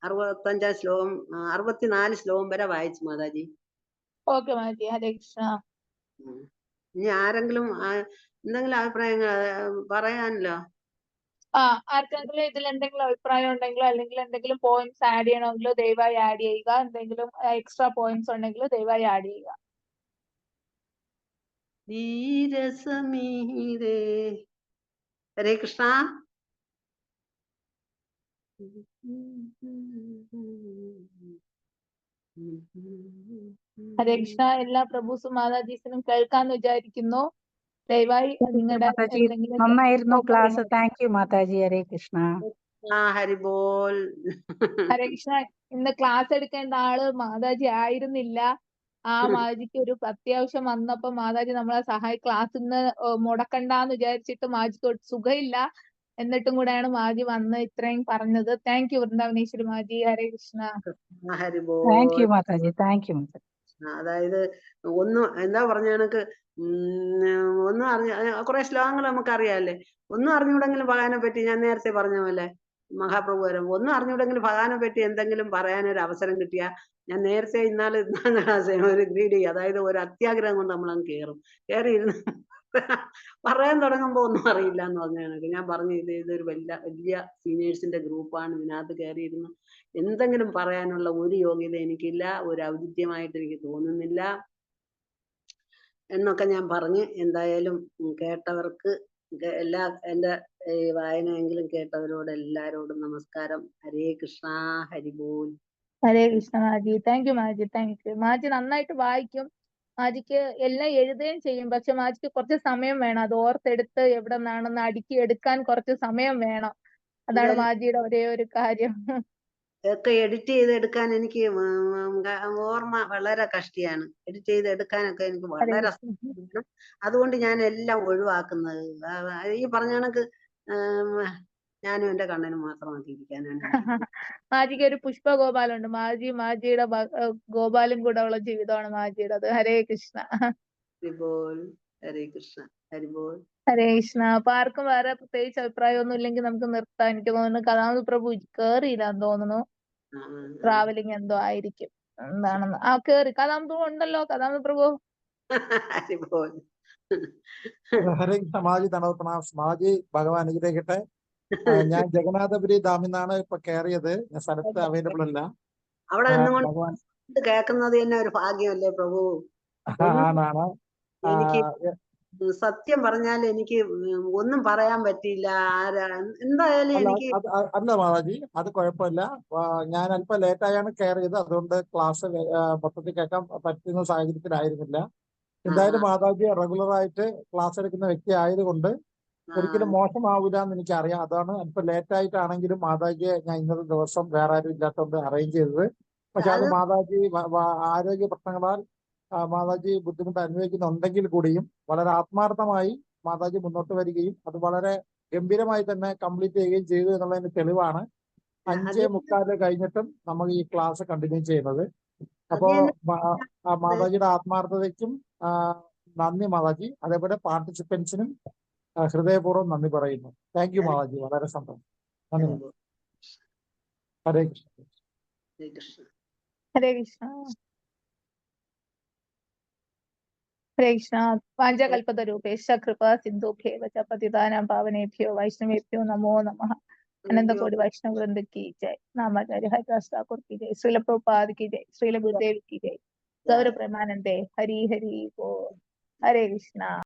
65 ശ്ലോകം 64 ശ്ലോകം വരെ വായിച്ചു മാതാജി. ഓക്കെ മാജി. ഹരേ കൃഷ്ണ. ഇനി ആരെങ്കിലും എന്തെങ്കിലും അഭിപ്രായങ്ങൾ പറയാനല്ലോ? ആർക്കെങ്കിലും ഇതിൽ എന്തെങ്കിലും അഭിപ്രായം ഉണ്ടെങ്കിലോ അല്ലെങ്കിൽ എന്തെങ്കിലും പോയിന്റ്സ് ആഡ് ചെയ്യണമെങ്കിലോ ദയവായി ആഡ് ചെയ്യുക. എന്തെങ്കിലും എക്സ്ട്രാ പോയിന്റ്സ് ഉണ്ടെങ്കിലോ ദയവായി ആഡ് ചെയ്യുക. ധീരസമീരേ. ഹരേ കൃഷ്ണ. ഹരേ കൃഷ്ണ. എല്ലാ പ്രഭുസും മാതാജീസിനും കേൾക്കാന്ന് വിചാരിക്കുന്നു. ദയവായി നിങ്ങളുടെ എന്തെങ്കിലും നന്നായിരുന്നു class. Thank you Mataji. Hare Krishna. Haribol. Hare Krishna. ഇന്ന് ക്ലാസ് എടുക്കേണ്ട ആള് മാതാജി ആയിരുന്നില്ല. മാതാജിക്ക് ഒരു അത്യാവശ്യം വന്നപ്പോ മാതാജി നമ്മളെ ക്ലാസ് ഇന്ന് മുടക്കണ്ടെന്ന് വിചാരിച്ചിട്ട് മാജിക്ക് സുഖമില്ല. എന്നിട്ടും കൂടെയാണ് മാജി വന്ന് ഇത്രയും പറഞ്ഞത്. താങ്ക് യു വൃന്ദാവനേശ്വരി മാജി. ഹരേ കൃഷ്ണ. ഹരിബോൾ. താങ്ക് യു മാതാജി. താങ്ക് യു മാതാജി. അതായത് ഒന്നും എന്താ പറഞ്ഞ കണക്ക് ഒന്നും കുറെ ശ്ലോകങ്ങൾ നമുക്ക് അറിയാല്ലേ. ഒന്നും അറിഞ്ഞൂടെങ്കിലും ഭഗവാനെ പറ്റി ഞാൻ നേരത്തെ പറഞ്ഞ പോലെ മഹാപ്രഭു വരും. ഒന്നും അറിഞ്ഞൂടെങ്കിലും ഭഗവാനെ പറ്റി എന്തെങ്കിലും പറയാനൊരു അവസരം കിട്ടിയാ ഞാൻ നേരത്തെ ഇന്നാള് ഒരു ഗ്രീഡി, അതായത് ഒരു അത്യാഗ്രഹം കൊണ്ട് നമ്മളങ്ങ് കയറിയിരുന്ന് പറയാൻ തുടങ്ങുമ്പോ ഒന്നും അറിയില്ല എന്ന് പറഞ്ഞ കണക്ക് ഞാൻ പറഞ്ഞു ഇതൊരു വലിയ സീനിയേഴ്സിന്റെ ഗ്രൂപ്പാണ്, ഇതിനകത്ത് കയറിയിരുന്നു എന്തെങ്കിലും പറയാനുള്ള ഒരു യോഗ്യത എനിക്കില്ല, ഒരു ഔചിത്യമായിട്ട് എനിക്ക് തോന്നുന്നില്ല എന്നൊക്കെ ഞാൻ പറഞ്ഞ് എന്തായാലും കേട്ടവർക്ക് എല്ലാ എന്റെ വായനയെങ്കിലും കേട്ടവരോട് എല്ലാരോടും നമസ്കാരം. ഹരേ കൃഷ്ണ. ഹരിബോൽ. ഹരേ കൃഷ്ണ മാജി. താങ്ക് യു മാജി. Thank you. മാജി നന്നായിട്ട് വായിക്കും. മാജിക്ക് എല്ലാം എഴുതുകയും ചെയ്യും. പക്ഷെ മാജിക്ക് കുറച്ച് സമയം വേണം. അത് ഓർത്തെടുത്ത് എവിടെ നിന്നാണെന്ന് അടുക്കി എടുക്കാൻ കുറച്ച് സമയം വേണം. അതാണ് മാജിയുടെ ഒരേ ഒരു കാര്യം. ഒക്കെ എഡിറ്റ് ചെയ്തെടുക്കാൻ എനിക്ക് ഓർമ്മ വളരെ കഷ്ടിയാണ്. എഡിറ്റ് ചെയ്തെടുക്കാനൊക്കെ എനിക്ക് വളരെ അതുകൊണ്ട് ഞാൻ എല്ലാം ഒഴിവാക്കുന്നത്. ഈ പറഞ്ഞ കണക്ക് ഞാനും എന്റെ കണ്ണനും മാത്രമാക്കിയിരിക്കാനാണ്. മാജിക്ക് ഒരു പുഷ്പഗോപാലുണ്ട്. മാജിയുടെ ഗോപാലും കൂടെ ഉള്ള ജീവിതമാണ് മാജിയുടേത്. ഹരേ കൃഷ്ണ. ഹരിബോൽ. ഹരേ കൃഷ്ണ. ഹരിബോൽ. ഹരേ കൃഷ്ണ. അപ്പൊ ആർക്കും വേറെ പ്രത്യേകിച്ച് അഭിപ്രായമൊന്നും ഇല്ലെങ്കിൽ നമുക്ക് നിർത്താം. എനിക്ക് തോന്നുന്നു കഥാമൃത പ്രഭു കേറിയില്ലാന്ന് തോന്നുന്നു. ട്രാവലിംഗ് എന്തോ ആയിരിക്കും. എന്താണെന്ന് കേറി കഥാമൃത ഉണ്ടല്ലോ. കഥാമൃത പ്രഭു. ഹരിബോൽ. ഹരേ കൃഷ്ണ. മാജി തണവപ്പണ. മാജി ഭഗവാൻ അനുഗ്രഹിക്കട്ടെ. ഞാൻ ജഗന്നാഥപുരി ഡാമിൽ നിന്നാണ് ഇപ്പൊ കയറിയത്. ഞാൻ സ്ഥലത്ത് അവൈലബിൾ അല്ല. അവിടെ നിന്നുകൊണ്ട് കേൾക്കുന്നത് തന്നെ ഒരു ഭാഗ്യമല്ലേ പ്രഭു. ആണാണ്. എനിക്ക് സത്യം പറഞ്ഞാൽ എനിക്ക് ഒന്നും പറയാൻ പറ്റിയില്ല. എന്തായാലും എനിക്ക് അല്ല മാതാജി, അത് കുഴപ്പമില്ല. ഞാൻ അല്പം ലേറ്റായാണ് കയറിയത്. അതുകൊണ്ട് ക്ലാസ് മൊത്തത്തിൽ കേൾക്കാൻ പറ്റുന്ന സാഹചര്യത്തിലായിരുന്നില്ല. എന്തായാലും മാതാജി റെഗുലറായിട്ട് ക്ലാസ് എടുക്കുന്ന വ്യക്തി ആയതുകൊണ്ട് ഒരിക്കലും മോശമാവില്ല എന്ന് എനിക്കറിയാം. അതാണ് അല്പം ലേറ്റായിട്ടാണെങ്കിലും മാതാജിയെ ഞാൻ ഇന്നത്തെ ദിവസം വേറെ ആരും ഇല്ലാത്തതുകൊണ്ട് അറേഞ്ച് ചെയ്തത്. പക്ഷെ അത് മാതാജി ആരോഗ്യ പ്രശ്നങ്ങളാൽ മാതാജി ബുദ്ധിമുട്ട് അനുഭവിക്കുന്നുണ്ടെങ്കിൽ കൂടിയും വളരെ ആത്മാർത്ഥമായി മാതാജി മുന്നോട്ട് വരികയും അത് വളരെ ഗംഭീരമായി തന്നെ കംപ്ലീറ്റ് ചെയ്യുകയും ചെയ്തു എന്നുള്ളതിന് തെളിവാണ് 5:45 കഴിഞ്ഞിട്ടും നമ്മൾ ഈ ക്ലാസ് കണ്ടിന്യൂ ചെയ്യുന്നത്. അപ്പോ മാതാജിയുടെ ആത്മാർത്ഥതയ്ക്കും നന്ദി മാതാജി. അതേപോലെ പാർട്ടിസിപ്പൻസിനും ഹൃദയപൂർവ്വം നന്ദി പറയുന്നു. Thank you Mataji. വളരെ സന്തോഷം. നന്ദി. ഹരേ കൃഷ്ണ. ഹരേ കൃഷ്ണ. ഹരേ കൃഷ്ണ. വാഞ്ചകൽപതരൂപേഷ കൃപാ സിന്ധുഭ്യേവ ച പതിതാനാം പാവനേഭ്യോ വൈഷ്ണവേഭ്യോ നമോ നമഃ. അനന്തകോടി വൈഷ്ണവ വൃന്ദ की जय. नामाचार्य हरिदास ठाकुर की जय. श्रील प्रभुपाद की जय. श्रील गुरुदेव की जय. गौर प्रेमानंदे. हरि हरि बोल. हरे कृष्णा.